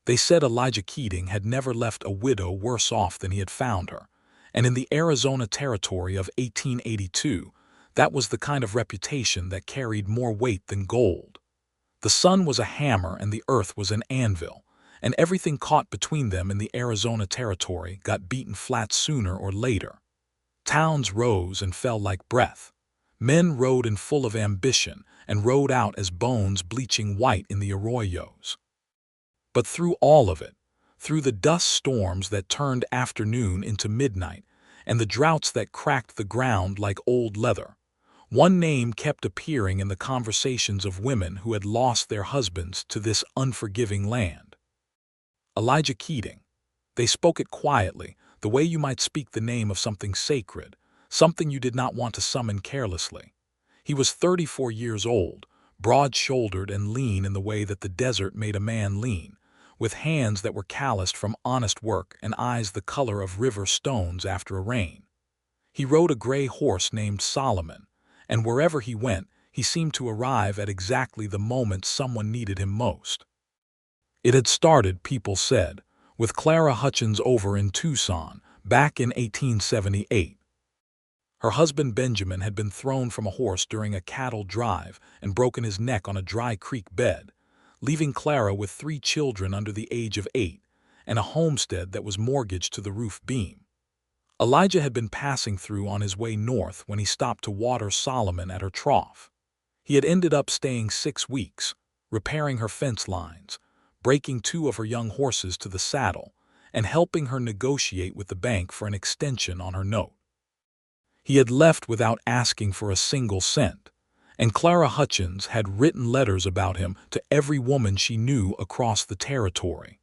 They said Elijah Keating had never left a widow worse off than he had found her, and in the Arizona Territory of 1882, that was the kind of reputation that carried more weight than gold. The sun was a hammer and the earth was an anvil, and everything caught between them in the Arizona Territory got beaten flat sooner or later. Towns rose and fell like breath. Men rode in full of ambition and rode out as bones bleaching white in the arroyos. But through all of it, through the dust storms that turned afternoon into midnight, and the droughts that cracked the ground like old leather, one name kept appearing in the conversations of women who had lost their husbands to this unforgiving land. Elijah Keating. They spoke it quietly, the way you might speak the name of something sacred, something you did not want to summon carelessly. He was 34 years old, broad-shouldered and lean in the way that the desert made a man lean, with hands that were calloused from honest work and eyes the color of river stones after a rain. He rode a gray horse named Solomon, and wherever he went, he seemed to arrive at exactly the moment someone needed him most. It had started, people said, with Clara Hutchins over in Tucson, back in 1878. Her husband Benjamin had been thrown from a horse during a cattle drive and broken his neck on a dry creek bed, leaving Clara with 3 children under the age of 8 and a homestead that was mortgaged to the roof beam. Elijah had been passing through on his way north when he stopped to water Solomon at her trough. He had ended up staying 6 weeks, repairing her fence lines, breaking 2 of her young horses to the saddle, and helping her negotiate with the bank for an extension on her note. He had left without asking for a single cent, and Clara Hutchins had written letters about him to every woman she knew across the territory.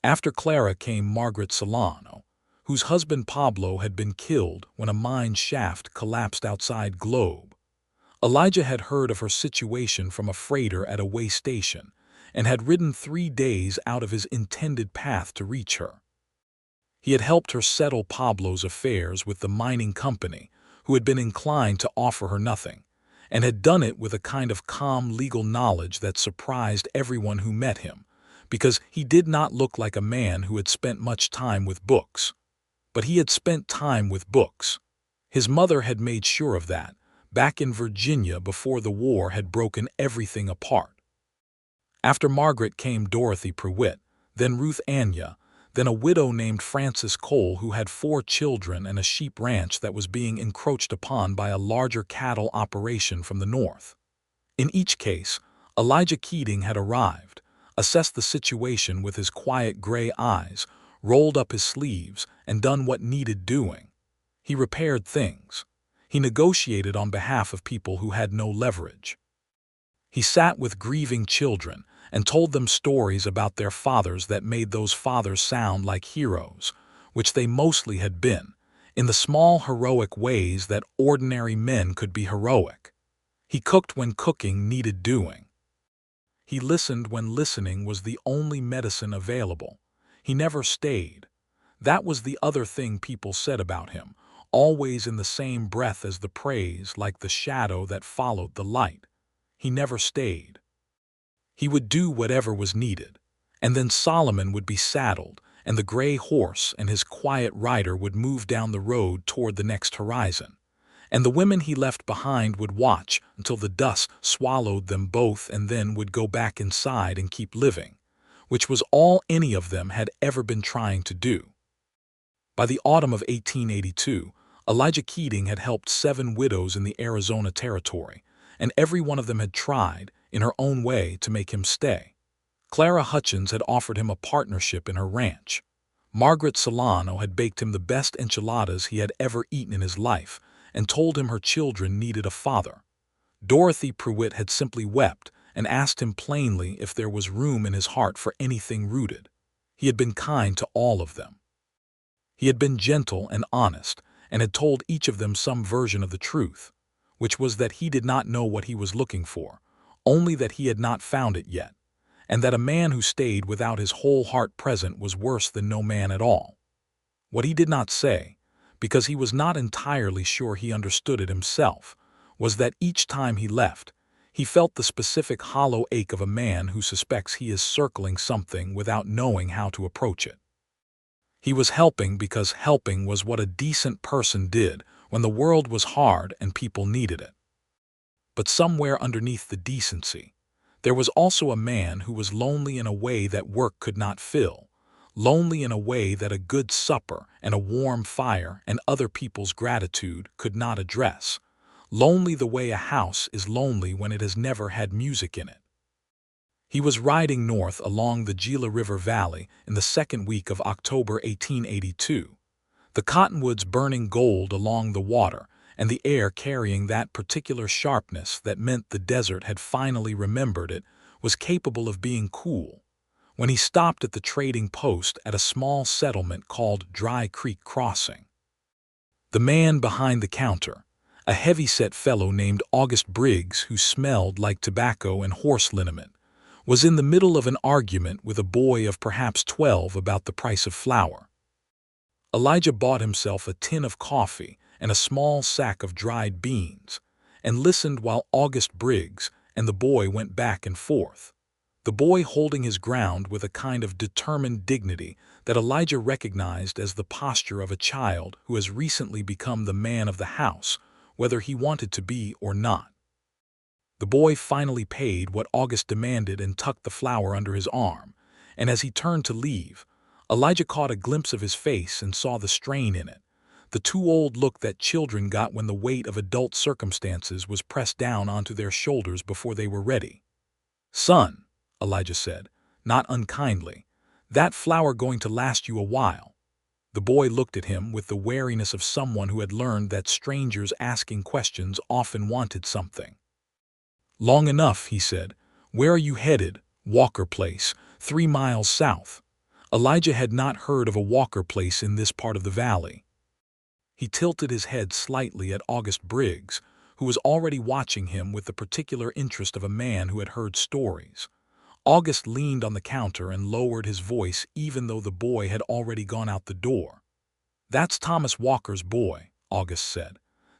After Clara came Margaret Solano, whose husband Pablo had been killed when a mine shaft collapsed outside Globe. Elijah had heard of her situation from a freighter at a way station and had ridden 3 days out of his intended path to reach her. He had helped her settle Pablo's affairs with the mining company, who had been inclined to offer her nothing, and had done it with a kind of calm legal knowledge that surprised everyone who met him, because he did not look like a man who had spent much time with books. But he had spent time with books. His mother had made sure of that, back in Virginia before the war had broken everything apart. After Margaret came Dorothy Prewitt, then Ruth Anya, then a widow named Frances Cole who had 4 children and a sheep ranch that was being encroached upon by a larger cattle operation from the north. In each case, Elijah Keating had arrived, assessed the situation with his quiet gray eyes, rolled up his sleeves, and done what needed doing. He repaired things. He negotiated on behalf of people who had no leverage. He sat with grieving children and told them stories about their fathers that made those fathers sound like heroes, which they mostly had been, in the small heroic ways that ordinary men could be heroic. He cooked when cooking needed doing. He listened when listening was the only medicine available. He never stayed. That was the other thing people said about him, always in the same breath as the praise, like the shadow that followed the light. He never stayed. He would do whatever was needed, and then Solomon would be saddled, and the gray horse and his quiet rider would move down the road toward the next horizon, and the women he left behind would watch until the dust swallowed them both and then would go back inside and keep living, which was all any of them had ever been trying to do. By the autumn of 1882, Elijah Keating had helped 7 widows in the Arizona Territory, and every one of them had tried, in her own way, to make him stay. Clara Hutchins had offered him a partnership in her ranch. Margaret Solano had baked him the best enchiladas he had ever eaten in his life and told him her children needed a father. Dorothy Prewitt had simply wept and asked him plainly if there was room in his heart for anything rooted. He had been kind to all of them. He had been gentle and honest and had told each of them some version of the truth, which was that he did not know what he was looking for, only that he had not found it yet, and that a man who stayed without his whole heart present was worse than no man at all. What he did not say, because he was not entirely sure he understood it himself, was that each time he left, He felt the specific hollow ache of a man who suspects he is circling something without knowing how to approach it. He was helping because helping was what a decent person did when the world was hard and people needed it. But somewhere underneath the decency, there was also a man who was lonely in a way that work could not fill, lonely in a way that a good supper and a warm fire and other people's gratitude could not address, lonely the way a house is lonely when it has never had music in it. He was riding north along the Gila River Valley in the second week of October 1882, the cottonwoods burning gold along the water and the air carrying that particular sharpness that meant the desert had finally remembered it was capable of being cool, when he stopped at the trading post at a small settlement called Dry Creek Crossing. The man behind the counter, a heavy-set fellow named August Briggs who smelled like tobacco and horse liniment, was in the middle of an argument with a boy of perhaps 12 about the price of flour. Elijah bought himself a tin of coffee and a small sack of dried beans, and listened while August Briggs and the boy went back and forth, the boy holding his ground with a kind of determined dignity that Elijah recognized as the posture of a child who has recently become the man of the house, whether he wanted to be or not. The boy finally paid what August demanded and tucked the flour under his arm, and as he turned to leave, Elijah caught a glimpse of his face and saw the strain in it, the too old look that children got when the weight of adult circumstances was pressed down onto their shoulders before they were ready. "Son," Elijah said, not unkindly, "that flour going to last you a while." The boy looked at him with the wariness of someone who had learned that strangers asking questions often wanted something. "Long enough," he said. "Where are you headed?" "Walker Place, 3 miles south." Elijah had not heard of a Walker Place in this part of the valley. He tilted his head slightly at August Briggs, who was already watching him with the particular interest of a man who had heard stories. August leaned on the counter and lowered his voice even though the boy had already gone out the door. "That's Thomas Walker's boy," August said.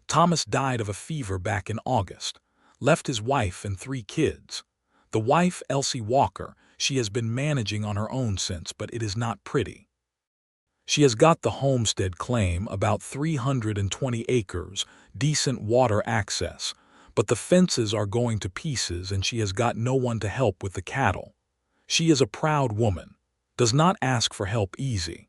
"Thomas died of a fever back in August. Left his wife and 3 kids. The wife, Elsie Walker, she has been managing on her own since, but it is not pretty. She has got the homestead claim, about 320 acres, decent water access, but the fences are going to pieces and she has got no one to help with the cattle. She is a proud woman, does not ask for help easy."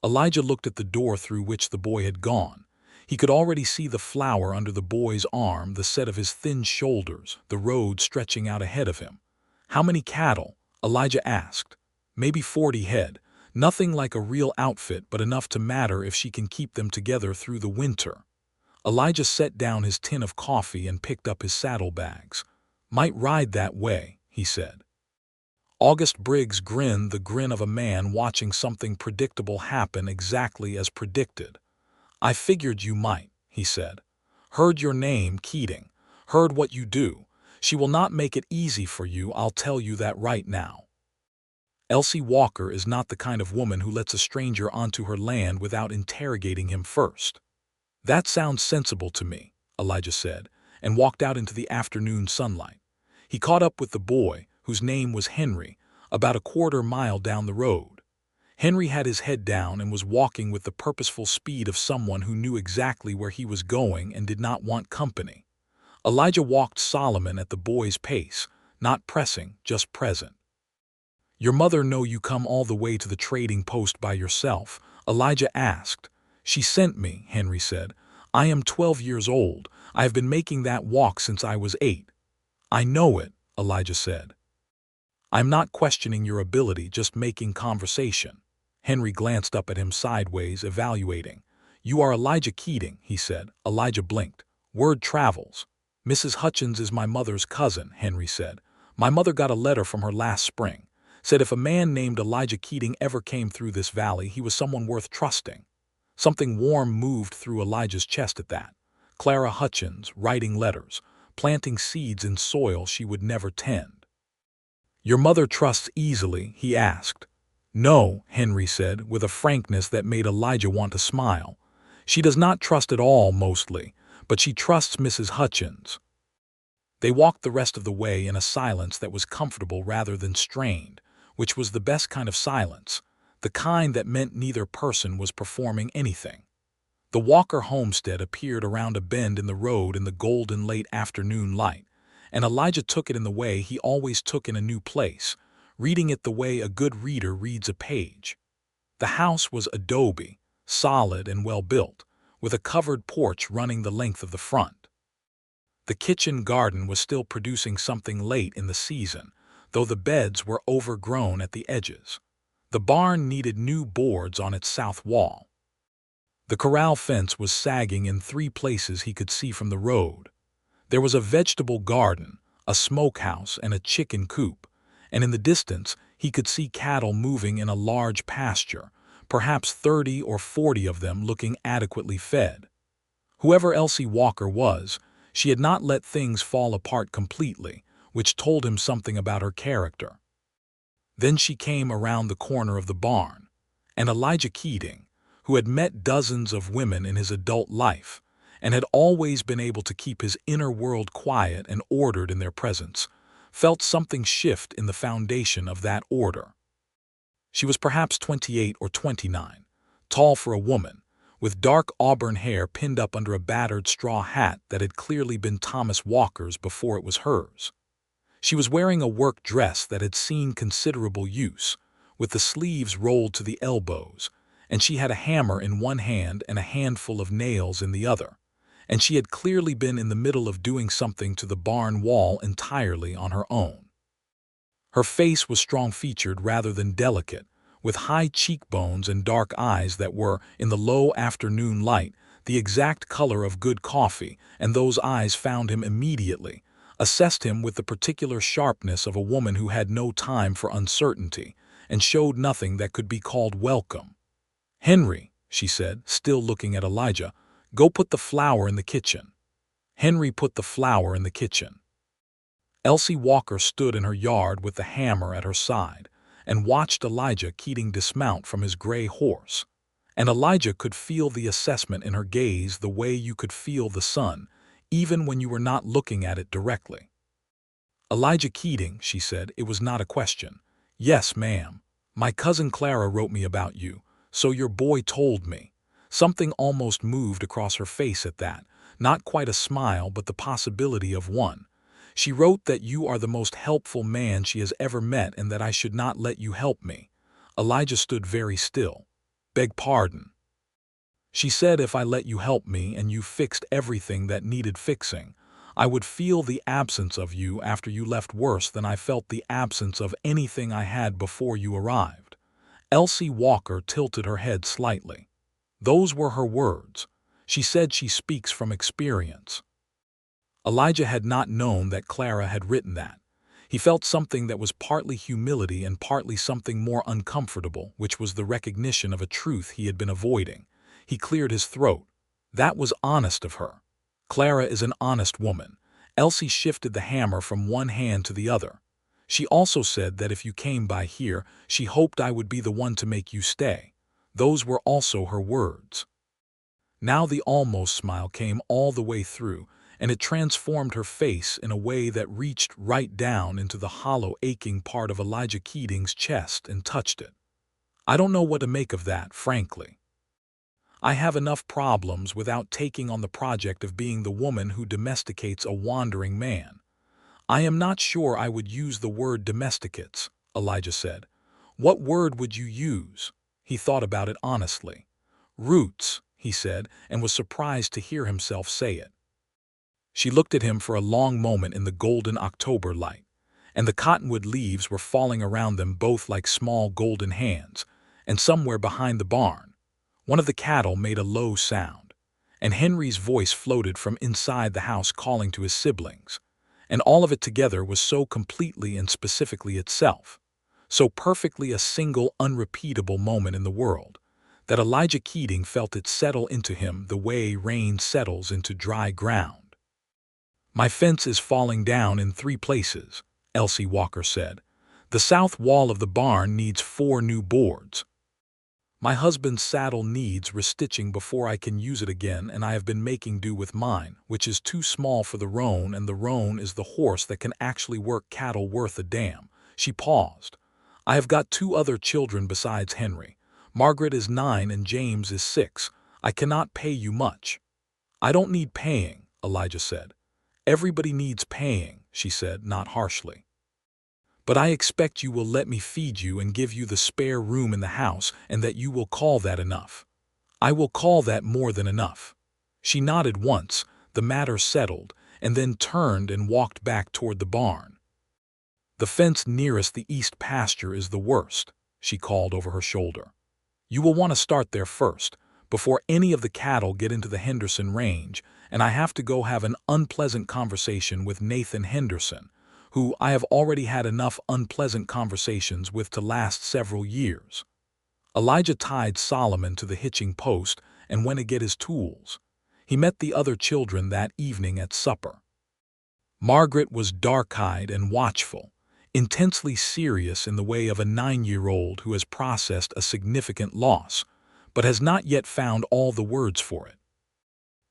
Elijah looked at the door through which the boy had gone. He could already see the flour under the boy's arm, the set of his thin shoulders, the road stretching out ahead of him. "How many cattle?" Elijah asked. "Maybe 40 head. Nothing like a real outfit, but enough to matter if she can keep them together through the winter." Elijah set down his tin of coffee and picked up his saddlebags. "Might ride that way," he said. August Briggs grinned the grin of a man watching something predictable happen exactly as predicted. "I figured you might," he said. "Heard your name, Keating. Heard what you do. She will not make it easy for you, I'll tell you that right now. Elsie Walker is not the kind of woman who lets a stranger onto her land without interrogating him first." "That sounds sensible to me," Elijah said, and walked out into the afternoon sunlight. He caught up with the boy, whose name was Henry, about a quarter-mile down the road. Henry had his head down and was walking with the purposeful speed of someone who knew exactly where he was going and did not want company. Elijah walked Solomon at the boy's pace, not pressing, just present. "Your mother know you come all the way to the trading post by yourself?" Elijah asked. "She sent me," Henry said. "I am 12 years old. I have been making that walk since I was 8. "I know it," Elijah said. "I'm not questioning your ability, just making conversation." Henry glanced up at him sideways, evaluating. "You are Elijah Keating," he said. Elijah blinked. "Word travels." "Mrs. Hutchins is my mother's cousin," Henry said. "My mother got a letter from her last spring. Said if a man named Elijah Keating ever came through this valley, he was someone worth trusting." Something warm moved through Elijah's chest at that. Clara Hutchins, writing letters, planting seeds in soil she would never tend. "Your mother trusts easily?" he asked. "No," Henry said, with a frankness that made Elijah want to smile. "She does not trust at all, mostly, but she trusts Mrs. Hutchins." They walked the rest of the way in a silence that was comfortable rather than strained, which was the best kind of silence, the kind that meant neither person was performing anything. The Walker homestead appeared around a bend in the road in the golden late afternoon light, and Elijah took it in the way he always took in a new place, reading it the way a good reader reads a page. The house was adobe, solid and well built, with a covered porch running the length of the front. The kitchen garden was still producing something late in the season, though the beds were overgrown at the edges. The barn needed new boards on its south wall. The corral fence was sagging in 3 places he could see from the road. There was a vegetable garden, a smokehouse, and a chicken coop, and in the distance he could see cattle moving in a large pasture, perhaps 30 or 40 of them looking adequately fed. Whoever Elsie Walker was, she had not let things fall apart completely, which told him something about her character. Then she came around the corner of the barn, and Elijah Keating, who had met dozens of women in his adult life, and had always been able to keep his inner world quiet and ordered in their presence, felt something shift in the foundation of that order. She was perhaps 28 or 29, tall for a woman, with dark auburn hair pinned up under a battered straw hat that had clearly been Thomas Walker's before it was hers. She was wearing a work dress that had seen considerable use, with the sleeves rolled to the elbows, and she had a hammer in one hand and a handful of nails in the other, and she had clearly been in the middle of doing something to the barn wall entirely on her own. Her face was strong-featured rather than delicate, with high cheekbones and dark eyes that were, in the low afternoon light, the exact color of good coffee, and those eyes found him immediately, assessed him with the particular sharpness of a woman who had no time for uncertainty, and showed nothing that could be called welcome. "Henry," she said, still looking at Elijah, "go put the flour in the kitchen." Henry put the flour in the kitchen. Elsie Walker stood in her yard with the hammer at her side, and watched Elijah Keating dismount from his gray horse. And Elijah could feel the assessment in her gaze the way you could feel the sun, even when you were not looking at it directly. "Elijah Keating," she said, "it was not a question." "Yes, ma'am. My cousin Clara wrote me about you, so your boy told me." Something almost moved across her face at that, not quite a smile but the possibility of one. "She wrote that you are the most helpful man she has ever met and that I should not let you help me." Elijah stood very still. "Beg pardon." "She said if I let you help me and you fixed everything that needed fixing, I would feel the absence of you after you left worse than I felt the absence of anything I had before you arrived." Elsie Walker tilted her head slightly. "Those were her words. She said she speaks from experience." Elijah had not known that Clara had written that. He felt something that was partly humility and partly something more uncomfortable, which was the recognition of a truth he had been avoiding. He cleared his throat. That was honest of her. Clara is an honest woman. Elsie shifted the hammer from one hand to the other. "She also said that if you came by here, she hoped I would be the one to make you stay." Those were also her words. Now the almost smile came all the way through, and it transformed her face in a way that reached right down into the hollow, aching part of Elijah Keating's chest and touched it. "I don't know what to make of that, frankly. I have enough problems without taking on the project of being the woman who domesticates a wandering man." "I am not sure I would use the word domesticates," Elijah said. "What word would you use?" He thought about it honestly. "Roots," he said, and was surprised to hear himself say it. She looked at him for a long moment in the golden October light, and the cottonwood leaves were falling around them both like small golden hands, and somewhere behind the barn, one of the cattle made a low sound, and Henry's voice floated from inside the house calling to his siblings, and all of it together was so completely and specifically itself, so perfectly a single unrepeatable moment in the world, that Elijah Keating felt it settle into him the way rain settles into dry ground. "My fence is falling down in 3 places," Elsie Walker said. "The south wall of the barn needs 4 new boards." My husband's saddle needs restitching before I can use it again, and I have been making do with mine, which is too small for the roan, and the roan is the horse that can actually work cattle worth a damn." She paused. "I have got 2 other children besides Henry. Margaret is 9 and James is 6. I cannot pay you much." "I don't need paying," Elijah said. "Everybody needs paying," she said, not harshly. "But I expect you will let me feed you and give you the spare room in the house, and that you will call that enough." "I will call that more than enough." She nodded once, the matter settled, and then turned and walked back toward the barn. "The fence nearest the east pasture is the worst," she called over her shoulder. "You will want to start there first, before any of the cattle get into the Henderson range, and I have to go have an unpleasant conversation with Nathan Henderson, who I have already had enough unpleasant conversations with to last several years." Elijah tied Solomon to the hitching post and went to get his tools. He met the other children that evening at supper. Margaret was dark-eyed and watchful, intensely serious in the way of a 9-year-old who has processed a significant loss, but has not yet found all the words for it.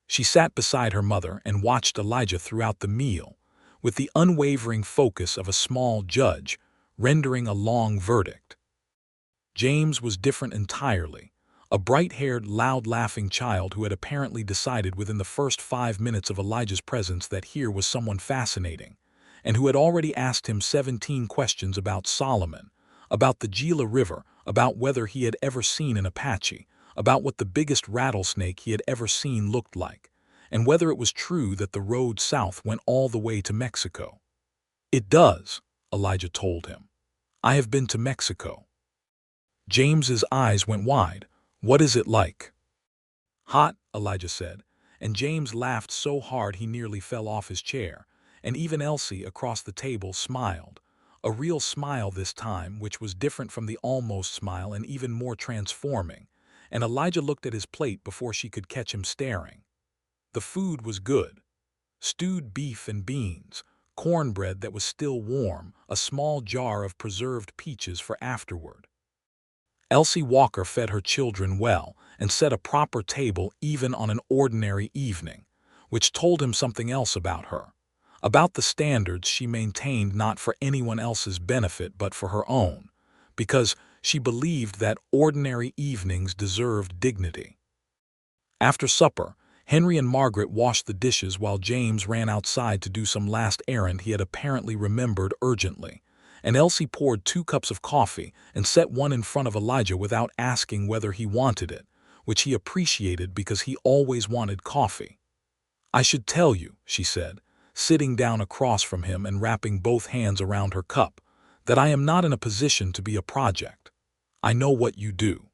She sat beside her mother and watched Elijah throughout the meal, with the unwavering focus of a small judge, rendering a long verdict. James was different entirely, a bright-haired, loud-laughing child who had apparently decided within the first 5 minutes of Elijah's presence that here was someone fascinating, and who had already asked him 17 questions about Solomon, about the Gila River, about whether he had ever seen an Apache, about what the biggest rattlesnake he had ever seen looked like, and whether it was true that the road south went all the way to Mexico. "It does," Elijah told him. "I have been to Mexico." James's eyes went wide. "What is it like?" "Hot," Elijah said, and James laughed so hard he nearly fell off his chair, and even Elsie across the table smiled, a real smile this time, which was different from the almost smile and even more transforming, and Elijah looked at his plate before she could catch him staring. The food was good. Stewed beef and beans, cornbread that was still warm, a small jar of preserved peaches for afterward. Elsie Walker fed her children well and set a proper table even on an ordinary evening, which told him something else about her, about the standards she maintained not for anyone else's benefit but for her own, because she believed that ordinary evenings deserved dignity. After supper, Henry and Margaret washed the dishes while James ran outside to do some last errand he had apparently remembered urgently, and Elsie poured 2 cups of coffee and set one in front of Elijah without asking whether he wanted it, which he appreciated because he always wanted coffee. "I should tell you," she said, sitting down across from him and wrapping both hands around her cup, "that I am not in a position to be a project. I know what you do.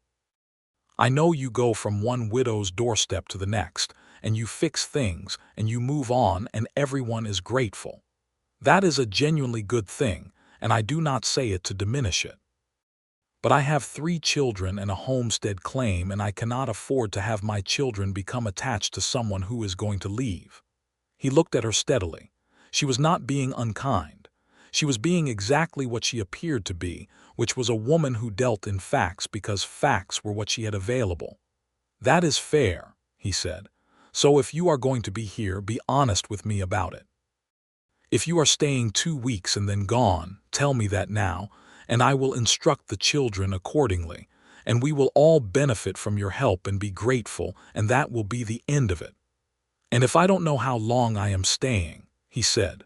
I know you go from one widow's doorstep to the next, and you fix things, and you move on, and everyone is grateful. That is a genuinely good thing, and I do not say it to diminish it. But I have 3 children and a homestead claim, and I cannot afford to have my children become attached to someone who is going to leave." He looked at her steadily. She was not being unkind. She was being exactly what she appeared to be, which was a woman who dealt in facts because facts were what she had available. "That is fair," he said. "So if you are going to be here, be honest with me about it. If you are staying 2 weeks and then gone, tell me that now, and I will instruct the children accordingly, and we will all benefit from your help and be grateful, and that will be the end of it. And if I don't know how long I am staying," he said.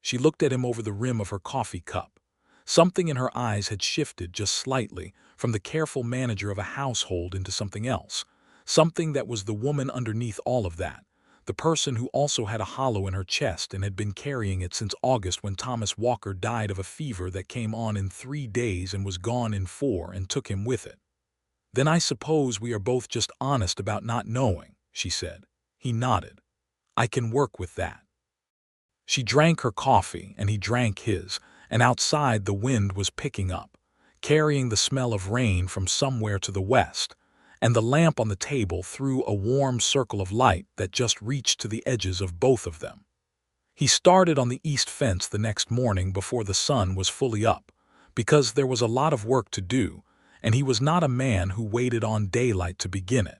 She looked at him over the rim of her coffee cup. Something in her eyes had shifted just slightly from the careful manager of a household into something else, something that was the woman underneath all of that, the person who also had a hollow in her chest and had been carrying it since August when Thomas Walker died of a fever that came on in 3 days and was gone in 4 and took him with it. "Then I suppose we are both just honest about not knowing," she said. He nodded. "I can work with that." She drank her coffee and he drank his, and outside the wind was picking up, carrying the smell of rain from somewhere to the west, and the lamp on the table threw a warm circle of light that just reached to the edges of both of them. He started on the east fence the next morning before the sun was fully up, because there was a lot of work to do, and he was not a man who waited on daylight to begin it.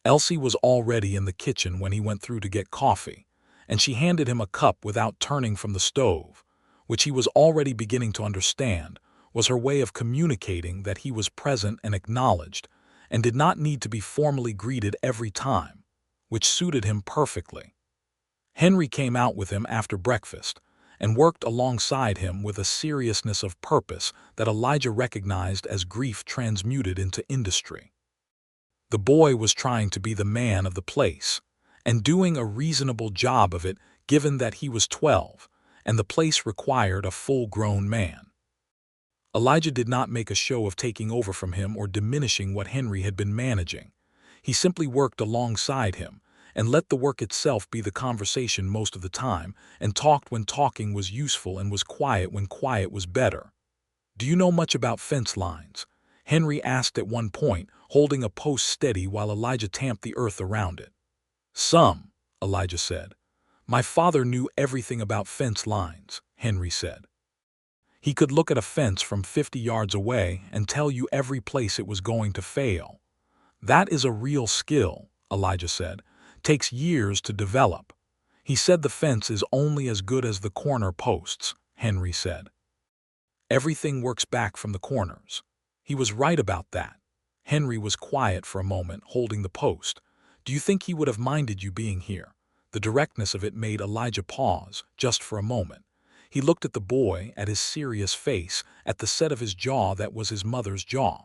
Elsie was already in the kitchen when he went through to get coffee, and she handed him a cup without turning from the stove, which he was already beginning to understand was her way of communicating that he was present and acknowledged, and did not need to be formally greeted every time, which suited him perfectly. Henry came out with him after breakfast and worked alongside him with a seriousness of purpose that Elijah recognized as grief transmuted into industry. The boy was trying to be the man of the place, and doing a reasonable job of it given that he was 12, and the place required a full-grown man. Elijah did not make a show of taking over from him or diminishing what Henry had been managing. He simply worked alongside him, and let the work itself be the conversation most of the time, and talked when talking was useful and was quiet when quiet was better. "Do you know much about fence lines?" Henry asked at one point, holding a post steady while Elijah tamped the earth around it. "Some," Elijah said. "My father knew everything about fence lines," Henry said. "He could look at a fence from 50 yards away and tell you every place it was going to fail." "That is a real skill," Elijah said. "Takes years to develop." "He said the fence is only as good as the corner posts," Henry said. "Everything works back from the corners." He was right about that. Henry was quiet for a moment, holding the post. "Do you think he would have minded you being here?" The directness of it made Elijah pause, just for a moment. He looked at the boy, at his serious face, at the set of his jaw that was his mother's jaw.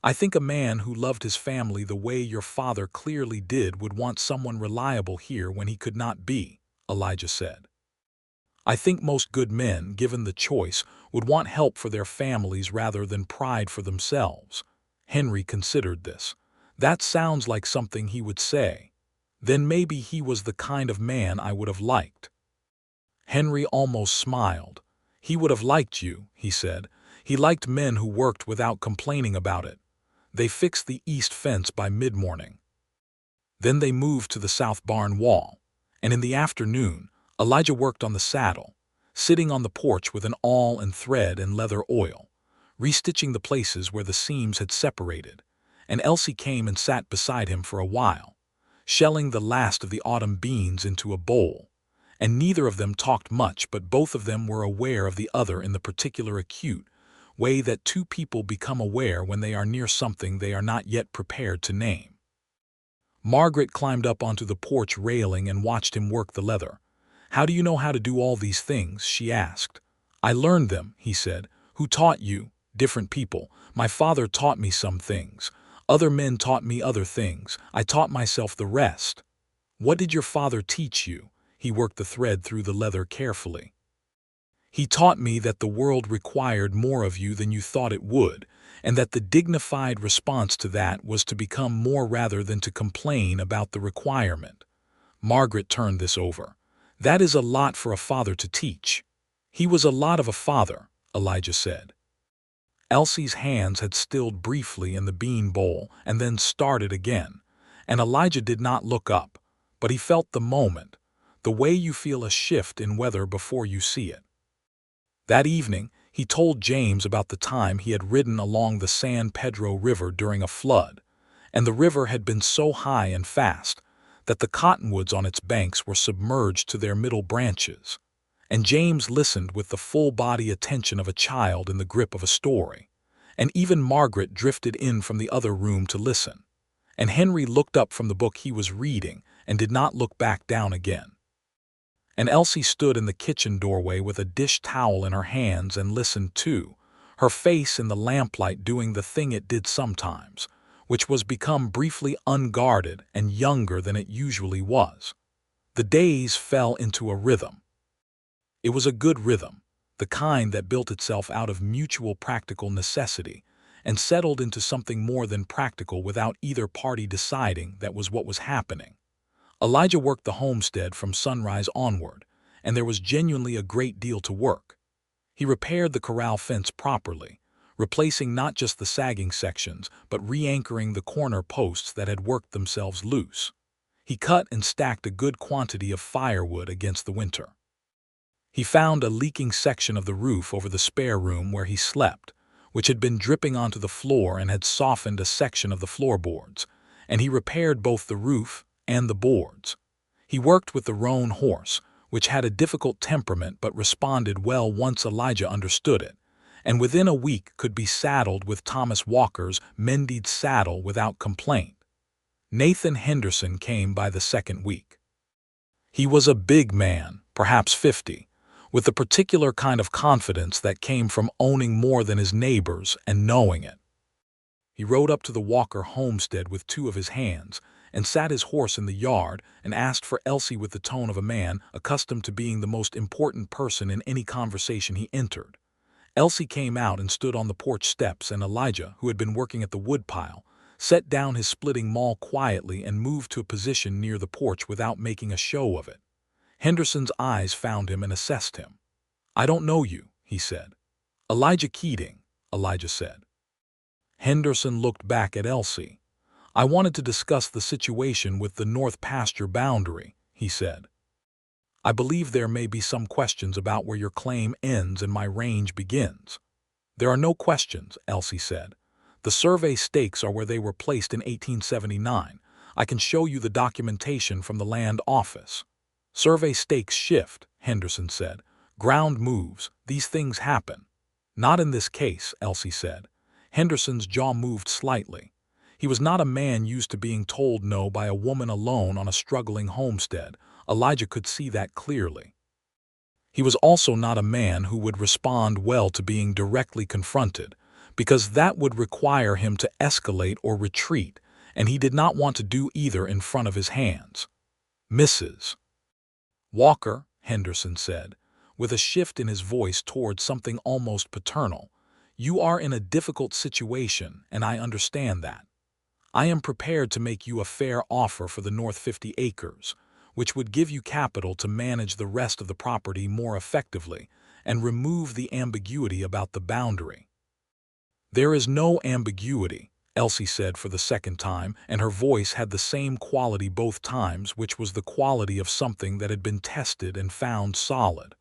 "I think a man who loved his family the way your father clearly did would want someone reliable here when he could not be," Elijah said. "I think most good men, given the choice, would want help for their families rather than pride for themselves." Henry considered this. "That sounds like something he would say. Then maybe he was the kind of man I would have liked." Henry almost smiled. "He would have liked you," he said. "He liked men who worked without complaining about it." They fixed the east fence by mid-morning. Then they moved to the south barn wall, and in the afternoon, Elijah worked on the saddle, sitting on the porch with an awl and thread and leather oil, restitching the places where the seams had separated, and Elsie came and sat beside him for a while, shelling the last of the autumn beans into a bowl, and neither of them talked much, but both of them were aware of the other in the particular acute way that two people become aware when they are near something they are not yet prepared to name. Margaret climbed up onto the porch railing and watched him work the leather. "How do you know how to do all these things?" she asked. "I learned them," he said. "Who taught you?" "Different people. My father taught me some things. Other men taught me other things. I taught myself the rest." "What did your father teach you?" He worked the thread through the leather carefully. "He taught me that the world required more of you than you thought it would, and that the dignified response to that was to become more rather than to complain about the requirement." Margaret turned this over. "That is a lot for a father to teach." "He was a lot of a father," Elijah said. Elsie's hands had stilled briefly in the bean bowl and then started again, and Elijah did not look up, but he felt the moment, the way you feel a shift in weather before you see it. That evening, he told James about the time he had ridden along the San Pedro River during a flood, and the river had been so high and fast that the cottonwoods on its banks were submerged to their middle branches, and James listened with the full-body attention of a child in the grip of a story, and even Margaret drifted in from the other room to listen, and Henry looked up from the book he was reading and did not look back down again. And Elsie stood in the kitchen doorway with a dish towel in her hands and listened too, her face in the lamplight doing the thing it did sometimes, which was become briefly unguarded and younger than it usually was. The days fell into a rhythm. It was a good rhythm, the kind that built itself out of mutual practical necessity and settled into something more than practical without either party deciding that was what was happening. Elijah worked the homestead from sunrise onward, and there was genuinely a great deal to work. He repaired the corral fence properly, replacing not just the sagging sections, but re-anchoring the corner posts that had worked themselves loose. He cut and stacked a good quantity of firewood against the winter. He found a leaking section of the roof over the spare room where he slept, which had been dripping onto the floor and had softened a section of the floorboards, and he repaired both the roof and the boards. He worked with the roan horse, which had a difficult temperament but responded well once Elijah understood it, and within a week could be saddled with Thomas Walker's mended saddle without complaint. Nathan Henderson came by the second week. He was a big man, perhaps 50, with the particular kind of confidence that came from owning more than his neighbors and knowing it. He rode up to the Walker homestead with two of his hands and sat his horse in the yard and asked for Elsie with the tone of a man accustomed to being the most important person in any conversation he entered. Elsie came out and stood on the porch steps, and Elijah, who had been working at the woodpile, set down his splitting maul quietly and moved to a position near the porch without making a show of it. Henderson's eyes found him and assessed him. "I don't know you," he said. "Elijah Keating," Elijah said. Henderson looked back at Elsie. "I wanted to discuss the situation with the north pasture boundary," he said. "I believe there may be some questions about where your claim ends and my range begins." "There are no questions," Elsie said. "The survey stakes are where they were placed in 1879. I can show you the documentation from the land office." "Survey stakes shift," Henderson said. "Ground moves. These things happen." "Not in this case," Elsie said. Henderson's jaw moved slightly. He was not a man used to being told no by a woman alone on a struggling homestead. Elijah could see that clearly. He was also not a man who would respond well to being directly confronted, because that would require him to escalate or retreat, and he did not want to do either in front of his hands. "Mrs. Walker," Henderson said, with a shift in his voice towards something almost paternal, "you are in a difficult situation, and I understand that. I am prepared to make you a fair offer for the north 50 acres, which would give you capital to manage the rest of the property more effectively and remove the ambiguity about the boundary." "There is no ambiguity," Elsie said for the second time, and her voice had the same quality both times, which was the quality of something that had been tested and found solid.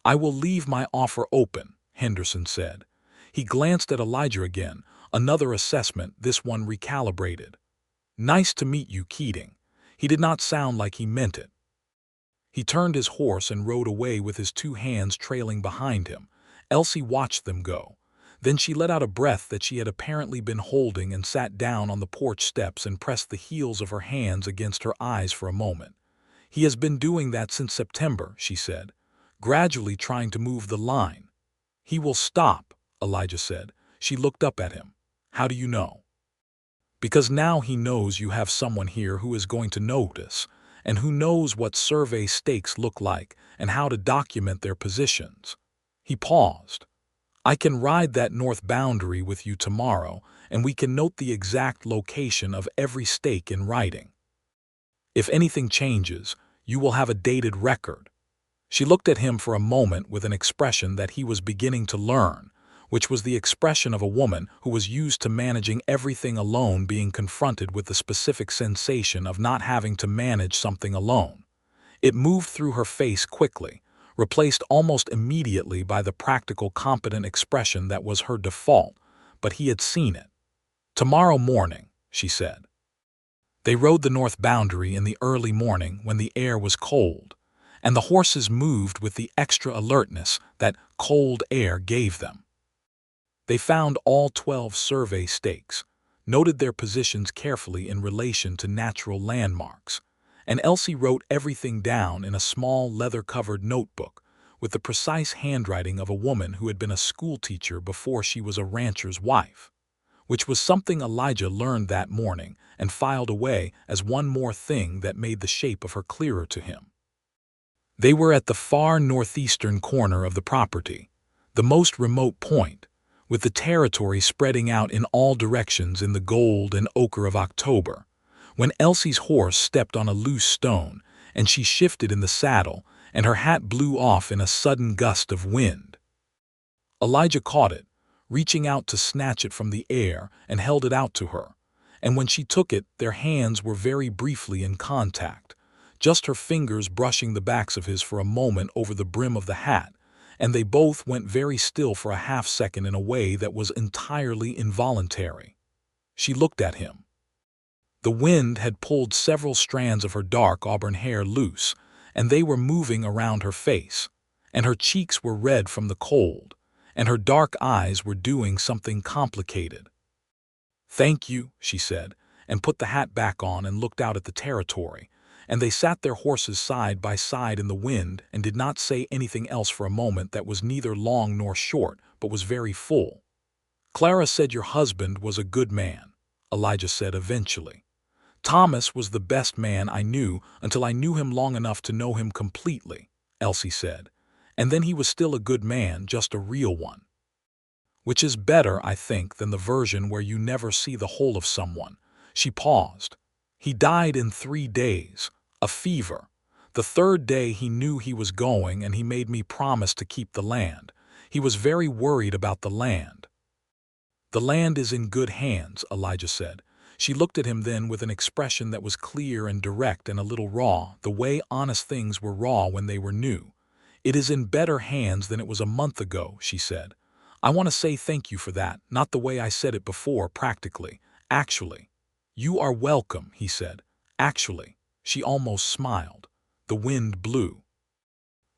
"I will leave my offer open," Henderson said. He glanced at Elijah again, another assessment, this one recalibrated. "Nice to meet you, Keating." He did not sound like he meant it. He turned his horse and rode away with his two hands trailing behind him. Elsie watched them go. Then she let out a breath that she had apparently been holding and sat down on the porch steps and pressed the heels of her hands against her eyes for a moment. "He has been doing that since September," she said, "gradually trying to move the line." "He will stop," Elijah said. She looked up at him. "How do you know?" "Because now he knows you have someone here who is going to notice, and who knows what survey stakes look like and how to document their positions." He paused. "I can ride that north boundary with you tomorrow, and we can note the exact location of every stake in writing. If anything changes, you will have a dated record." She looked at him for a moment with an expression that he was beginning to learn, which was the expression of a woman who was used to managing everything alone being confronted with the specific sensation of not having to manage something alone. It moved through her face quickly, replaced almost immediately by the practical, competent expression that was her default, but he had seen it. "Tomorrow morning," she said. They rode the north boundary in the early morning when the air was cold, and the horses moved with the extra alertness that cold air gave them. They found all 12 survey stakes, noted their positions carefully in relation to natural landmarks, and Elsie wrote everything down in a small leather-covered notebook with the precise handwriting of a woman who had been a schoolteacher before she was a rancher's wife, which was something Elijah learned that morning and filed away as one more thing that made the shape of her clearer to him. They were at the far northeastern corner of the property, the most remote point, with the territory spreading out in all directions in the gold and ochre of October, when Elsie's horse stepped on a loose stone and she shifted in the saddle and her hat blew off in a sudden gust of wind. Elijah caught it, reaching out to snatch it from the air, and held it out to her, and when she took it their hands were very briefly in contact, just her fingers brushing the backs of his for a moment over the brim of the hat, and they both went very still for a half-second in a way that was entirely involuntary. She looked at him. The wind had pulled several strands of her dark auburn hair loose, and they were moving around her face, and her cheeks were red from the cold, and her dark eyes were doing something complicated. "Thank you," she said, and put the hat back on and looked out at the territory, and they sat their horses side by side in the wind and did not say anything else for a moment that was neither long nor short, but was very full. "Clara said your husband was a good man," Elijah said eventually. "Thomas was the best man I knew until I knew him long enough to know him completely," Elsie said. "And then he was still a good man, just a real one. Which is better, I think, than the version where you never see the whole of someone." She paused. "He died in 3 days, a fever. The 3rd day he knew he was going, and he made me promise to keep the land. He was very worried about the land." "The land is in good hands," Elijah said. She looked at him then with an expression that was clear and direct and a little raw, the way honest things were raw when they were new. "It is in better hands than it was a month ago," she said. "I want to say thank you for that, not the way I said it before, practically. Actually." "You are welcome," he said. "Actually." She almost smiled. The wind blew.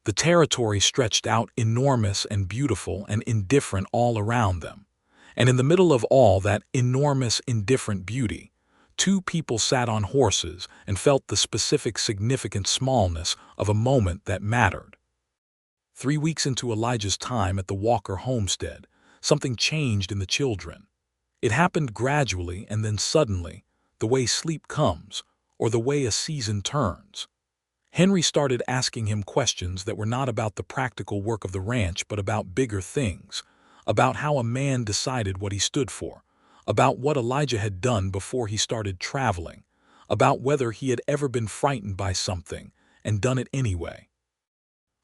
The territory stretched out enormous and beautiful and indifferent all around them. And in the middle of all that enormous, indifferent beauty, 2 people sat on horses and felt the specific significant smallness of a moment that mattered. 3 weeks into Elijah's time at the Walker homestead, something changed in the children. It happened gradually and then suddenly, the way sleep comes, or the way a season turns. Henry started asking him questions that were not about the practical work of the ranch but about bigger things, about how a man decided what he stood for, about what Elijah had done before he started traveling, about whether he had ever been frightened by something and done it anyway.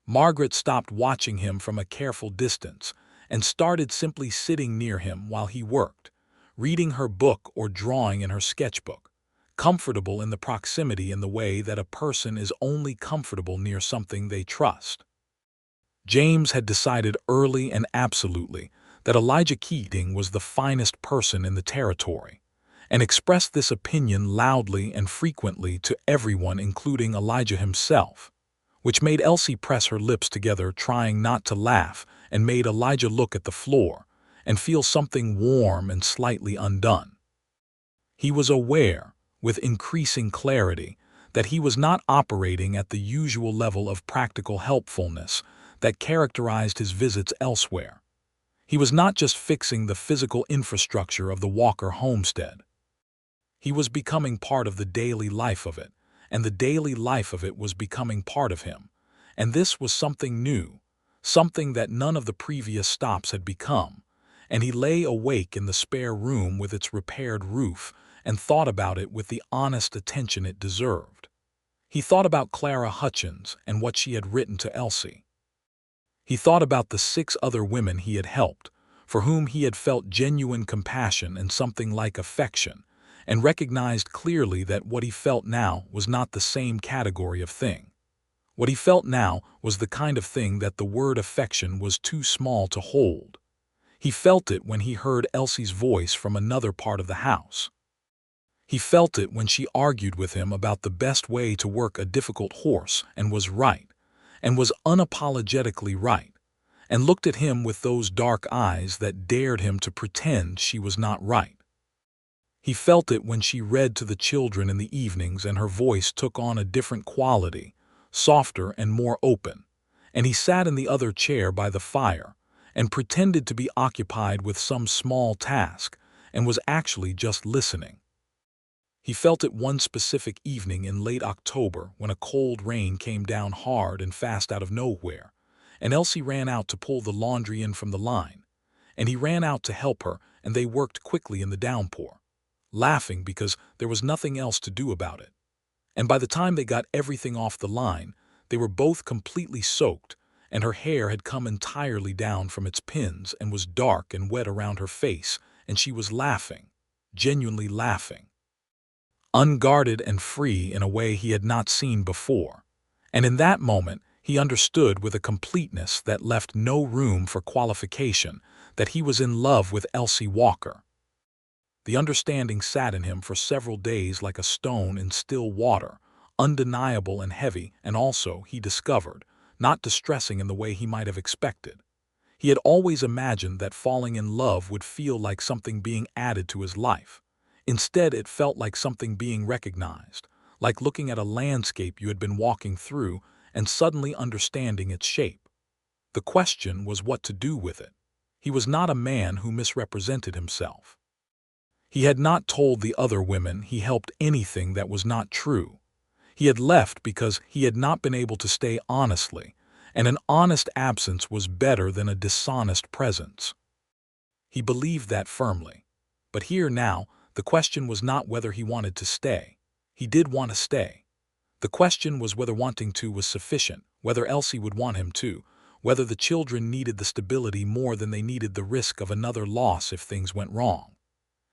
Margaret stopped watching him from a careful distance and started simply sitting near him while he worked, reading her book or drawing in her sketchbook, comfortable in the proximity in the way that a person is only comfortable near something they trust. James had decided early and absolutely that Elijah Keating was the finest person in the territory, and expressed this opinion loudly and frequently to everyone, including Elijah himself, which made Elsie press her lips together, trying not to laugh, and made Elijah look at the floor and feel something warm and slightly undone. He was aware, with increasing clarity, that he was not operating at the usual level of practical helpfulness that characterized his visits elsewhere. He was not just fixing the physical infrastructure of the Walker homestead. He was becoming part of the daily life of it, and the daily life of it was becoming part of him. And this was something new, something that none of the previous stops had become, and he lay awake in the spare room with its repaired roof and thought about it with the honest attention it deserved. He thought about Clara Hutchins and what she had written to Elsie. He thought about the 6 other women he had helped, for whom he had felt genuine compassion and something like affection, and recognized clearly that what he felt now was not the same category of thing. What he felt now was the kind of thing that the word affection was too small to hold. He felt it when he heard Elsie's voice from another part of the house. He felt it when she argued with him about the best way to work a difficult horse and was right, and was unapologetically right, and looked at him with those dark eyes that dared him to pretend she was not right. He felt it when she read to the children in the evenings and her voice took on a different quality, softer and more open, and he sat in the other chair by the fire and pretended to be occupied with some small task and was actually just listening. He felt it one specific evening in late October when a cold rain came down hard and fast out of nowhere, and Elsie ran out to pull the laundry in from the line, and he ran out to help her, and they worked quickly in the downpour, laughing because there was nothing else to do about it. And by the time they got everything off the line, they were both completely soaked, and her hair had come entirely down from its pins and was dark and wet around her face, and she was laughing, genuinely laughing. Unguarded and free in a way he had not seen before, and in that moment He understood with a completeness that left no room for qualification that he was in love with Elsie Walker. The understanding sat in him for several days like a stone in still water, undeniable and heavy, and also, he discovered, not distressing in the way he might have expected. He had always imagined that falling in love would feel like something being added to his life. Instead, it felt like something being recognized, like looking at a landscape you had been walking through and suddenly understanding its shape. The question was what to do with it. He was not a man who misrepresented himself. He had not told the other women he helped anything that was not true. He had left because he had not been able to stay honestly, and an honest absence was better than a dishonest presence. He believed that firmly. But here now, the question was not whether he wanted to stay. He did want to stay. The question was whether wanting to was sufficient, whether Elsie would want him to, whether the children needed the stability more than they needed the risk of another loss if things went wrong.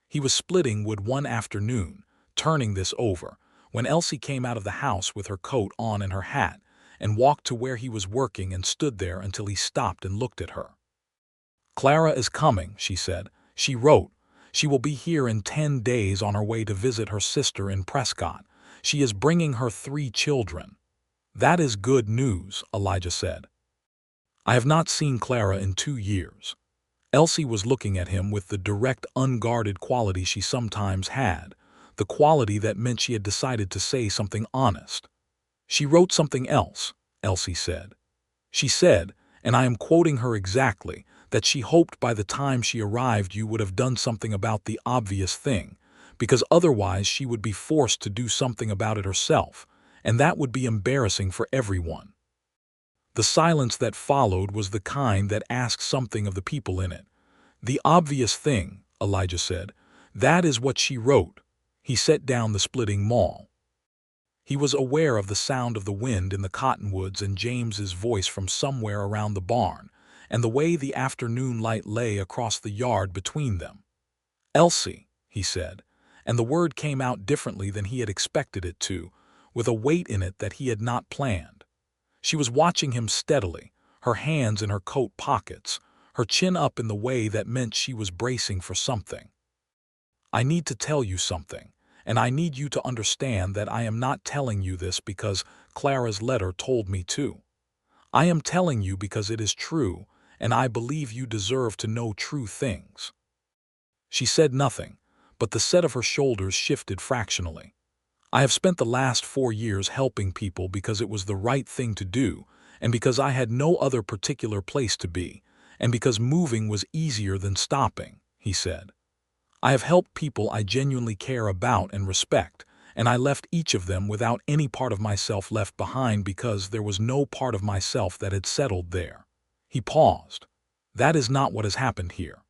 He was splitting wood one afternoon, turning this over, when Elsie came out of the house with her coat on and her hat, and walked to where he was working and stood there until he stopped and looked at her. "Clara is coming," she said. "She wrote. She will be here in 10 days on her way to visit her sister in Prescott. She is bringing her 3 children." "That is good news," Elijah said. "I have not seen Clara in 2 years." Elsie was looking at him with the direct, unguarded quality she sometimes had, the quality that meant she had decided to say something honest. "She wrote something else," Elsie said. "She said, and I am quoting her exactly, that she hoped by the time she arrived you would have done something about the obvious thing, because otherwise she would be forced to do something about it herself, and that would be embarrassing for everyone." The silence that followed was the kind that asked something of the people in it. "The obvious thing," Elijah said. "That is what she wrote." He set down the splitting maul. He was aware of the sound of the wind in the cottonwoods and James's voice from somewhere around the barn, and the way the afternoon light lay across the yard between them. "Elsie," he said, and the word came out differently than he had expected it to, with a weight in it that he had not planned. She was watching him steadily, her hands in her coat pockets, her chin up in the way that meant she was bracing for something. "I need to tell you something, and I need you to understand that I am not telling you this because Clara's letter told me to. I am telling you because it is true, and I believe you deserve to know true things." She said nothing, but the set of her shoulders shifted fractionally. "I have spent the last 4 years helping people because it was the right thing to do, and because I had no other particular place to be, and because moving was easier than stopping," he said. "I have helped people I genuinely care about and respect, and I left each of them without any part of myself left behind because there was no part of myself that had settled there." He paused. "That is not what has happened here."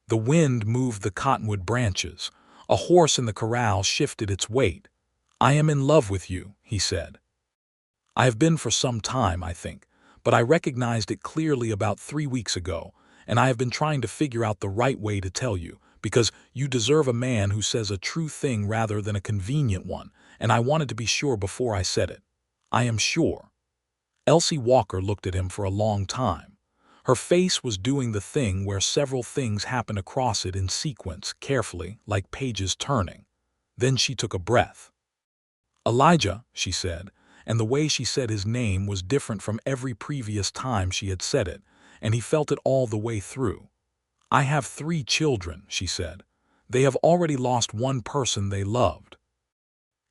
The wind moved the cottonwood branches. A horse in the corral shifted its weight. "I am in love with you," he said. "I have been for some time, I think, but I recognized it clearly about 3 weeks ago, and I have been trying to figure out the right way to tell you, because you deserve a man who says a true thing rather than a convenient one, and I wanted to be sure before I said it. I am sure." Elsie Walker looked at him for a long time. Her face was doing the thing where several things happen across it in sequence, carefully, like pages turning. Then she took a breath. "Elijah," she said, and the way she said his name was different from every previous time she had said it, and he felt it all the way through. "I have 3 children," she said. "They have already lost one person they loved.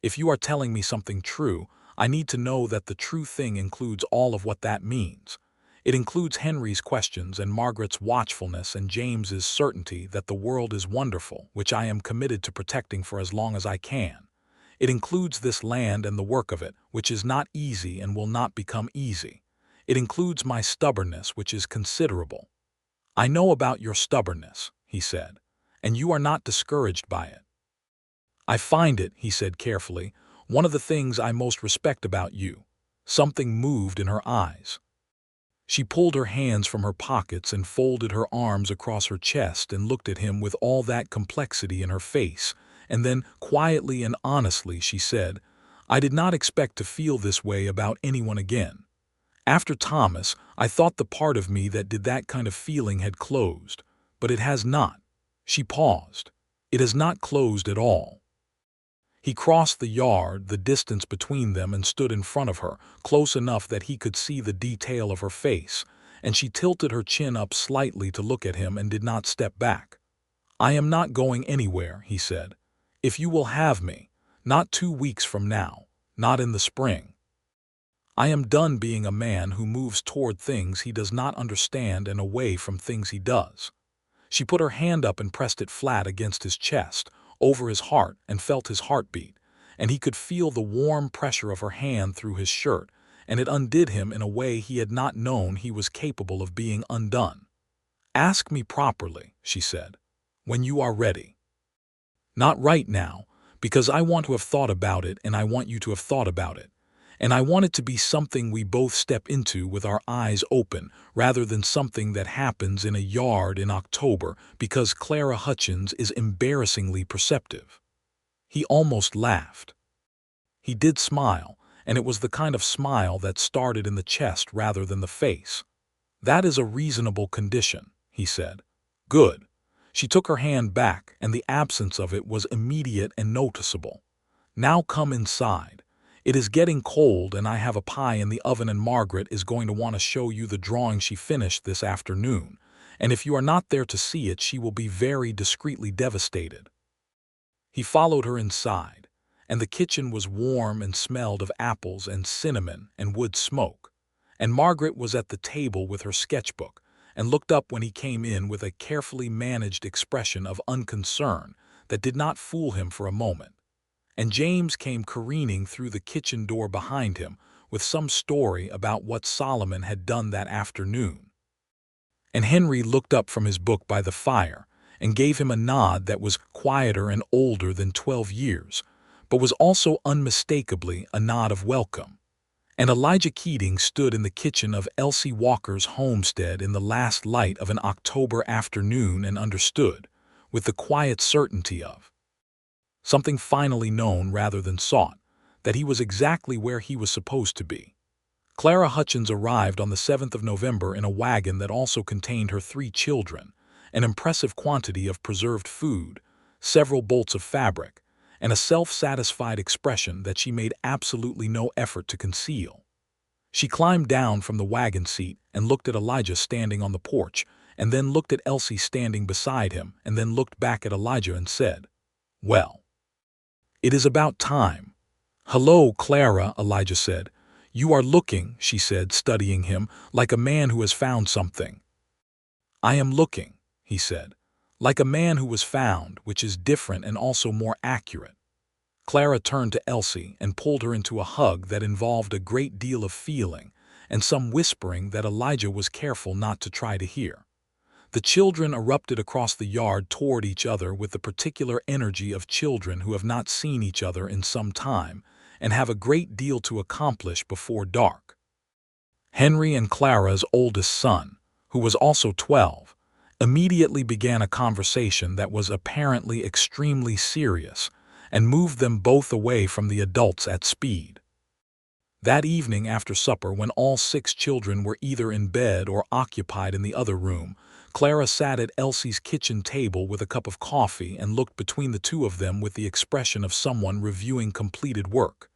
If you are telling me something true, I need to know that the true thing includes all of what that means. It includes Henry's questions and Margaret's watchfulness and James's certainty that the world is wonderful, which I am committed to protecting for as long as I can. It includes this land and the work of it, which is not easy and will not become easy. It includes my stubbornness, which is considerable." "I know about your stubbornness," he said, "and you are not discouraged by it." "I find it," he said carefully, "one of the things I most respect about you." Something moved in her eyes. She pulled her hands from her pockets and folded her arms across her chest and looked at him with all that complexity in her face, and then, quietly and honestly, she said, "I did not expect to feel this way about anyone again. After Thomas, I thought the part of me that did that kind of feeling had closed, but it has not. She paused. It has not closed at all. He crossed the yard, the distance between them, and stood in front of her, close enough that he could see the detail of her face, and she tilted her chin up slightly to look at him and did not step back. "I am not going anywhere," he said. "If you will have me, not 2 weeks from now, not in the spring. I am done being a man who moves toward things he does not understand and away from things he does." She put her hand up and pressed it flat against his chest, over his heart, and felt his heartbeat, and he could feel the warm pressure of her hand through his shirt, and it undid him in a way he had not known he was capable of being undone. "Ask me properly," she said, "when you are ready. Not right now, because I want to have thought about it and I want you to have thought about it. And I want it to be something we both step into with our eyes open, rather than something that happens in a yard in October because Clara Hutchins is embarrassingly perceptive." He almost laughed. He did smile, and it was the kind of smile that started in the chest rather than the face. "That is a reasonable condition," he said. "Good." She took her hand back, and the absence of it was immediate and noticeable. "Now come inside. It is getting cold and I have a pie in the oven and Margaret is going to want to show you the drawing she finished this afternoon, and if you are not there to see it she will be very discreetly devastated." He followed her inside, and the kitchen was warm and smelled of apples and cinnamon and wood smoke, and Margaret was at the table with her sketchbook and looked up when he came in with a carefully managed expression of unconcern that did not fool him for a moment. And James came careening through the kitchen door behind him with some story about what Solomon had done that afternoon. And Henry looked up from his book by the fire and gave him a nod that was quieter and older than 12 years, but was also unmistakably a nod of welcome. And Elijah Keating stood in the kitchen of Elsie Walker's homestead in the last light of an October afternoon and understood, with the quiet certainty of something finally known rather than sought, that he was exactly where he was supposed to be. Clara Hutchins arrived on the 7th of November in a wagon that also contained her 3 children, an impressive quantity of preserved food, several bolts of fabric, and a self-satisfied expression that she made absolutely no effort to conceal. She climbed down from the wagon seat and looked at Elijah standing on the porch, and then looked at Elsie standing beside him, and then looked back at Elijah and said, "Well, it is about time." "Hello, Clara," Elijah said. "You are looking," she said, studying him, "like a man who has found something." "I am looking," he said, "like a man who was found, which is different and also more accurate." Clara turned to Elsie and pulled her into a hug that involved a great deal of feeling and some whispering that Elijah was careful not to try to hear. The children erupted across the yard toward each other with the particular energy of children who have not seen each other in some time and have a great deal to accomplish before dark. Henry and Clara's oldest son, who was also 12, immediately began a conversation that was apparently extremely serious and moved them both away from the adults at speed. That evening after supper, when all 6 children were either in bed or occupied in the other room, Clara sat at Elsie's kitchen table with a cup of coffee and looked between the two of them with the expression of someone reviewing completed work.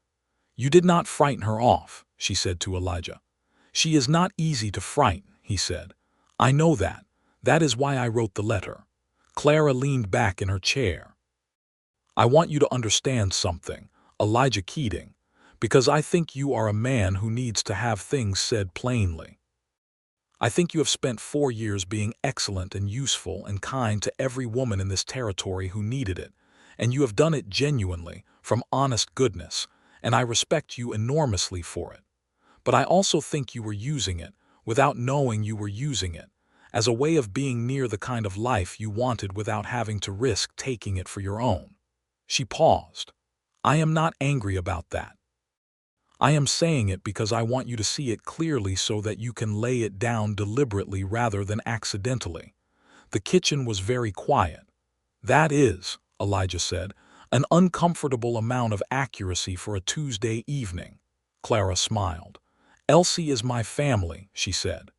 "You did not frighten her off," she said to Elijah. "She is not easy to frighten," he said. "I know that. That is why I wrote the letter." Clara leaned back in her chair. "I want you to understand something, Elijah Keating, because I think you are a man who needs to have things said plainly. I think you have spent 4 years being excellent and useful and kind to every woman in this territory who needed it, and you have done it genuinely, from honest goodness, and I respect you enormously for it. But I also think you were using it, without knowing you were using it, as a way of being near the kind of life you wanted without having to risk taking it for your own." She paused. "I am not angry about that. I am saying it because I want you to see it clearly so that you can lay it down deliberately rather than accidentally." The kitchen was very quiet. "That is," Elijah said, "an uncomfortable amount of accuracy for a Tuesday evening." Clara smiled. "Elsie is my family," she said.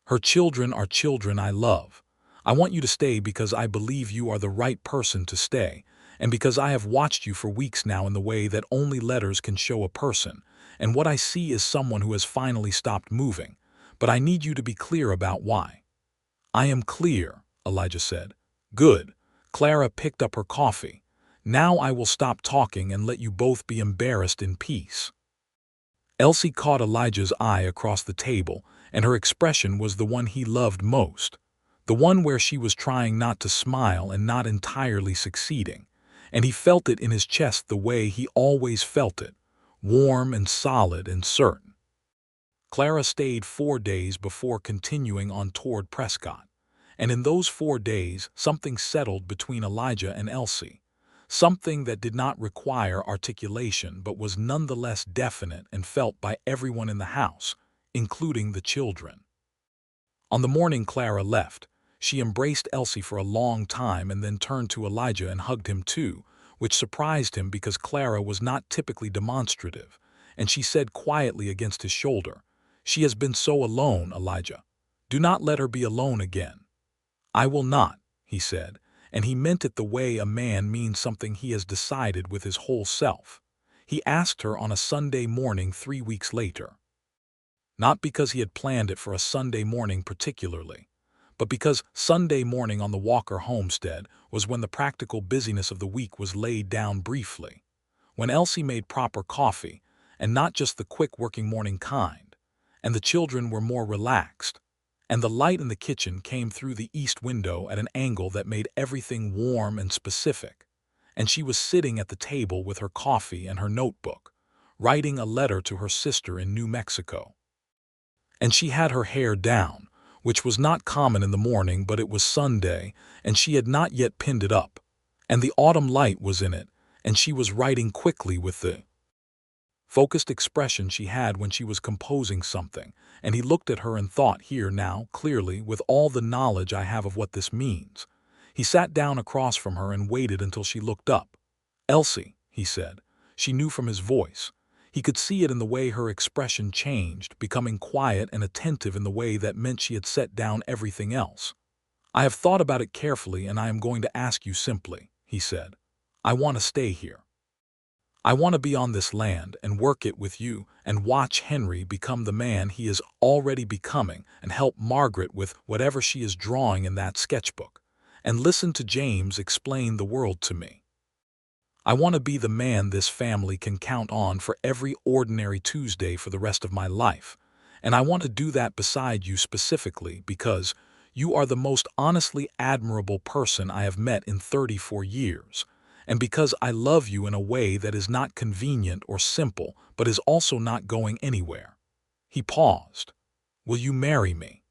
"Her children are children I love. I want you to stay because I believe you are the right person to stay, and because I have watched you for weeks now in the way that only letters can show a person, and what I see is someone who has finally stopped moving. But I need you to be clear about why." "I am clear," Elijah said. "Good." Clara picked up her coffee. "Now I will stop talking and let you both be embarrassed in peace." Elsie caught Elijah's eye across the table, and her expression was the one he loved most, the one where she was trying not to smile and not entirely succeeding, and he felt it in his chest the way he always felt it, warm and solid and certain. Clara stayed 4 days before continuing on toward Prescott, and in those 4 days something settled between Elijah and Elsie. Something that did not require articulation but was nonetheless definite and felt by everyone in the house, including the children. On the morning Clara left, she embraced Elsie for a long time and then turned to Elijah and hugged him too, which surprised him because Clara was not typically demonstrative, and she said quietly against his shoulder, "She has been so alone, Elijah. Do not let her be alone again." "I will not," he said, and he meant it the way a man means something he has decided with his whole self. He asked her on a Sunday morning 3 weeks later. Not because he had planned it for a Sunday morning particularly, but because Sunday morning on the Walker homestead was when the practical busyness of the week was laid down briefly, when Elsie made proper coffee, and not just the quick working morning kind, and the children were more relaxed, and the light in the kitchen came through the east window at an angle that made everything warm and specific, and she was sitting at the table with her coffee and her notebook, writing a letter to her sister in New Mexico. And she had her hair down, which was not common in the morning, but it was Sunday, and she had not yet pinned it up, and the autumn light was in it, and she was writing quickly with the focused expression she had when she was composing something, and he looked at her and thought, "Here now, clearly, with all the knowledge I have of what this means." He sat down across from her and waited until she looked up. "Elsie," he said. She knew from his voice. He could see it in the way her expression changed, becoming quiet and attentive in the way that meant she had set down everything else. "I have thought about it carefully, and I am going to ask you simply," he said. "I want to stay here. I want to be on this land and work it with you and watch Henry become the man he is already becoming and help Margaret with whatever she is drawing in that sketchbook, and listen to James explain the world to me. I want to be the man this family can count on for every ordinary Tuesday for the rest of my life, and I want to do that beside you specifically because you are the most honestly admirable person I have met in 34 years, and because I love you in a way that is not convenient or simple but is also not going anywhere." He paused. "Will you marry me?"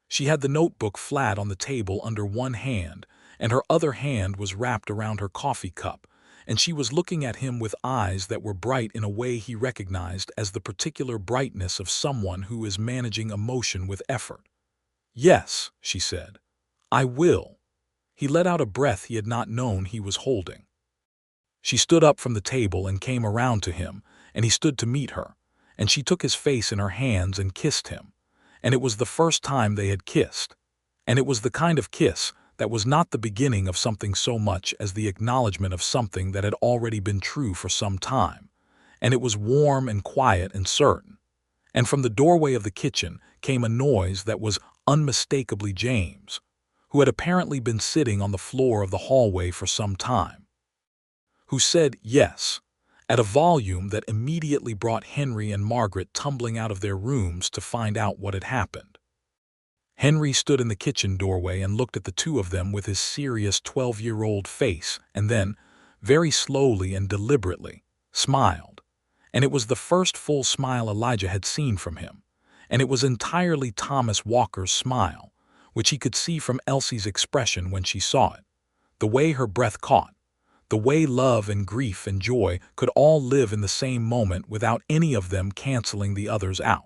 She had the notebook flat on the table under one hand, and her other hand was wrapped around her coffee cup, and she was looking at him with eyes that were bright in a way he recognized as the particular brightness of someone who is managing emotion with effort. "Yes," she said. "I will." He let out a breath he had not known he was holding. She stood up from the table and came around to him, and he stood to meet her, and she took his face in her hands and kissed him, and it was the first time they had kissed, and it was the kind of kiss that was not the beginning of something so much as the acknowledgement of something that had already been true for some time, and it was warm and quiet and certain. And from the doorway of the kitchen came a noise that was unmistakably James, who had apparently been sitting on the floor of the hallway for some time, who said yes, at a volume that immediately brought Henry and Margaret tumbling out of their rooms to find out what had happened. Henry stood in the kitchen doorway and looked at the two of them with his serious 12-year-old face, and then, very slowly and deliberately, smiled. And it was the first full smile Elijah had seen from him, and it was entirely Thomas Walker's smile, which he could see from Elsie's expression when she saw it, the way her breath caught, the way love and grief and joy could all live in the same moment without any of them canceling the others out.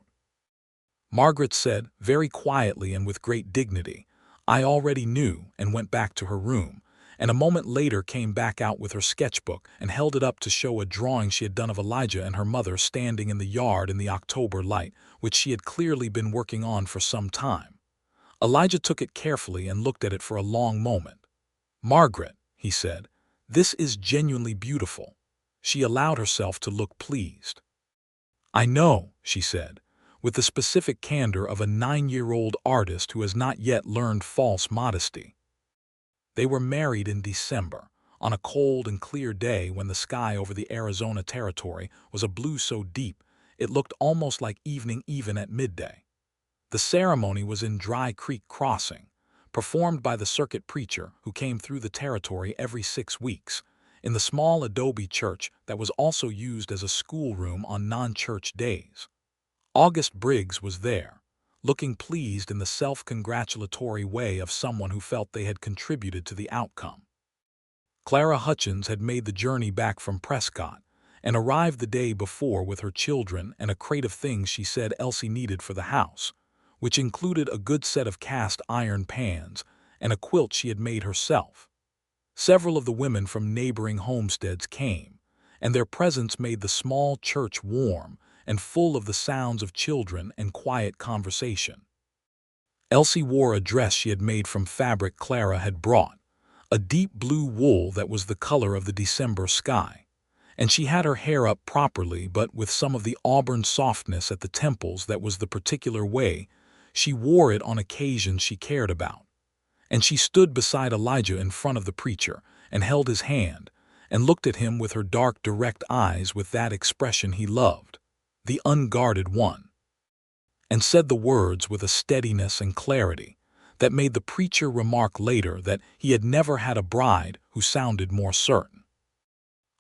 Margaret said, very quietly and with great dignity, "I already knew," and went back to her room, and a moment later came back out with her sketchbook and held it up to show a drawing she had done of Elijah and her mother standing in the yard in the October light, which she had clearly been working on for some time. Elijah took it carefully and looked at it for a long moment. "Margaret," he said, "this is genuinely beautiful." She allowed herself to look pleased. "I know," she said, with the specific candor of a 9-year-old artist who has not yet learned false modesty. They were married in December, on a cold and clear day when the sky over the Arizona territory was a blue so deep it looked almost like evening even at midday. The ceremony was in Dry Creek Crossing, performed by the circuit preacher who came through the territory every 6 weeks, in the small adobe church that was also used as a schoolroom on non-church days. August Briggs was there, looking pleased in the self-congratulatory way of someone who felt they had contributed to the outcome. Clara Hutchins had made the journey back from Prescott and arrived the day before with her children and a crate of things she said Elsie needed for the house, which included a good set of cast iron pans and a quilt she had made herself. Several of the women from neighboring homesteads came, and their presence made the small church warm and full of the sounds of children and quiet conversation. Elsie wore a dress she had made from fabric Clara had brought, a deep blue wool that was the color of the December sky, and she had her hair up properly but with some of the auburn softness at the temples that was the particular way she wore it on occasions she cared about. And she stood beside Elijah in front of the preacher and held his hand and looked at him with her dark, direct eyes with that expression he loved, the unguarded one, and said the words with a steadiness and clarity that made the preacher remark later that he had never had a bride who sounded more certain.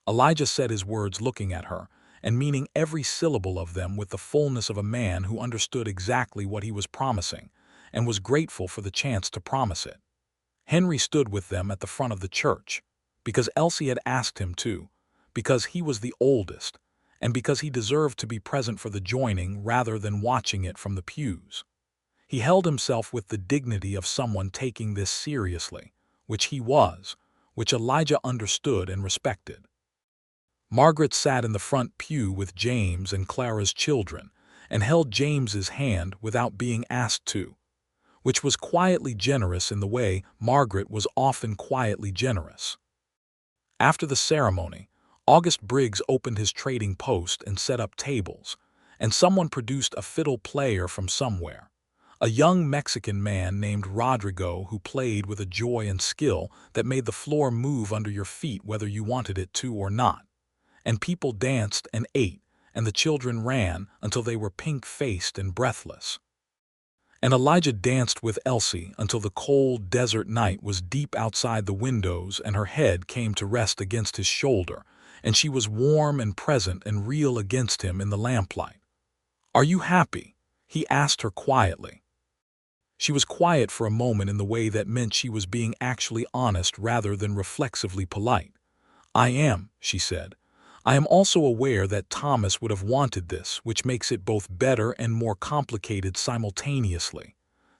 Elijah said his words looking at her and meaning every syllable of them with the fullness of a man who understood exactly what he was promising and was grateful for the chance to promise it. Henry stood with them at the front of the church, because Elsie had asked him to, because he was the oldest, and because he deserved to be present for the joining rather than watching it from the pews. He held himself with the dignity of someone taking this seriously, which he was, which Elijah understood and respected. Margaret sat in the front pew with James and Clara's children and held James's hand without being asked to, which was quietly generous in the way Margaret was often quietly generous. After the ceremony, August Briggs opened his trading post and set up tables, and someone produced a fiddle player from somewhere, a young Mexican man named Rodrigo who played with a joy and skill that made the floor move under your feet whether you wanted it to or not, and people danced and ate, and the children ran until they were pink-faced and breathless. And Elijah danced with Elsie until the cold desert night was deep outside the windows and her head came to rest against his shoulder, and she was warm and present and real against him in the lamplight. "Are you happy?" he asked her quietly. She was quiet for a moment in the way that meant she was being actually honest rather than reflexively polite. "I am," she said. "I am also aware that Thomas would have wanted this, which makes it both better and more complicated simultaneously."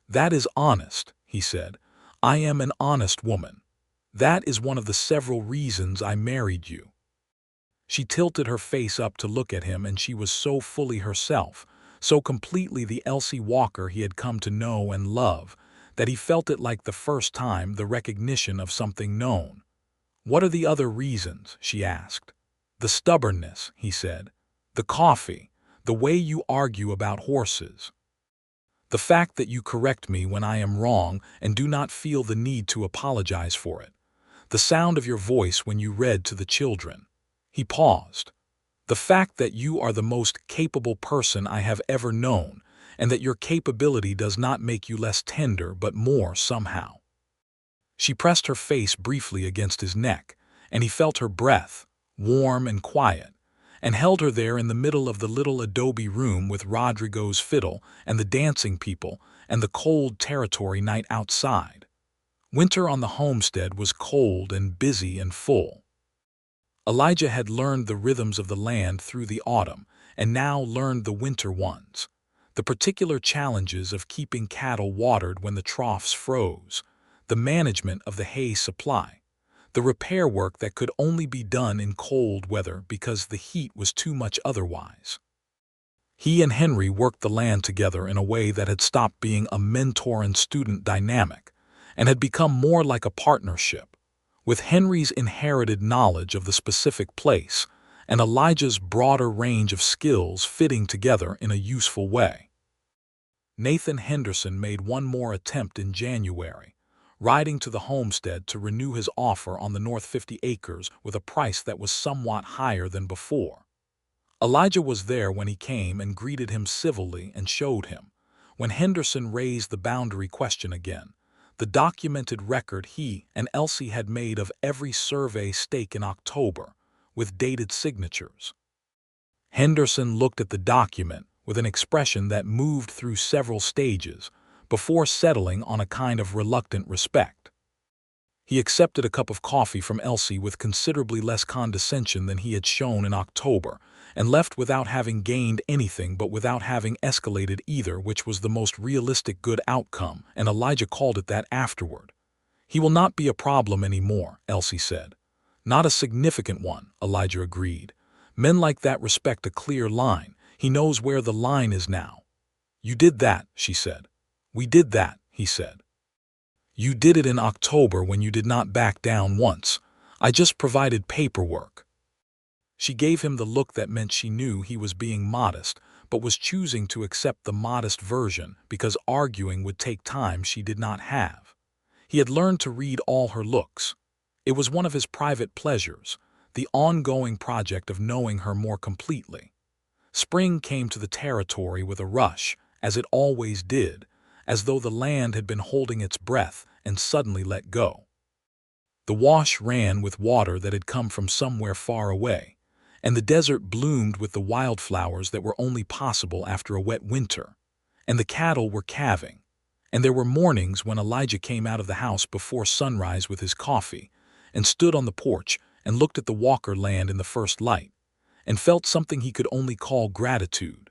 "That is honest," he said. "I am an honest woman. That is one of the several reasons I married you." She tilted her face up to look at him, and she was so fully herself, so completely the Elsie Walker he had come to know and love, that he felt it like the first time, the recognition of something known. "What are the other reasons?" she asked. "The stubbornness," he said. "The coffee, the way you argue about horses. The fact that you correct me when I am wrong and do not feel the need to apologize for it. The sound of your voice when you read to the children." He paused. "The fact that you are the most capable person I have ever known, and that your capability does not make you less tender but more somehow." She pressed her face briefly against his neck, and he felt her breath, warm and quiet, and held her there in the middle of the little adobe room with Rodrigo's fiddle and the dancing people and the cold territory night outside. Winter on the homestead was cold and busy and full. Elijah had learned the rhythms of the land through the autumn and now learned the winter ones, the particular challenges of keeping cattle watered when the troughs froze, the management of the hay supply, the repair work that could only be done in cold weather because the heat was too much otherwise. He and Henry worked the land together in a way that had stopped being a mentor and student dynamic and had become more like a partnership, with Henry's inherited knowledge of the specific place and Elijah's broader range of skills fitting together in a useful way. Nathan Henderson made one more attempt in January, riding to the homestead to renew his offer on the North 50 acres with a price that was somewhat higher than before. Elijah was there when he came and greeted him civilly and showed him, when Henderson raised the boundary question again, the documented record he and Elsie had made of every survey stake in October, with dated signatures. Henderson looked at the document with an expression that moved through several stages before settling on a kind of reluctant respect. He accepted a cup of coffee from Elsie with considerably less condescension than he had shown in October, and left without having gained anything but without having escalated either, which was the most realistic good outcome, and Elijah called it that afterward. "He will not be a problem anymore," Elsie said. "Not a significant one," Elijah agreed. "Men like that respect a clear line. He knows where the line is now." "You did that," she said. "We did that," he said. "You did it in October when you did not back down once. I just provided paperwork." She gave him the look that meant she knew he was being modest, but was choosing to accept the modest version because arguing would take time she did not have. He had learned to read all her looks. It was one of his private pleasures, the ongoing project of knowing her more completely. Spring came to the territory with a rush, as it always did, as though the land had been holding its breath and suddenly let go. The wash ran with water that had come from somewhere far away, and the desert bloomed with the wildflowers that were only possible after a wet winter, and the cattle were calving, and there were mornings when Elijah came out of the house before sunrise with his coffee, and stood on the porch and looked at the Walker land in the first light, and felt something he could only call gratitude.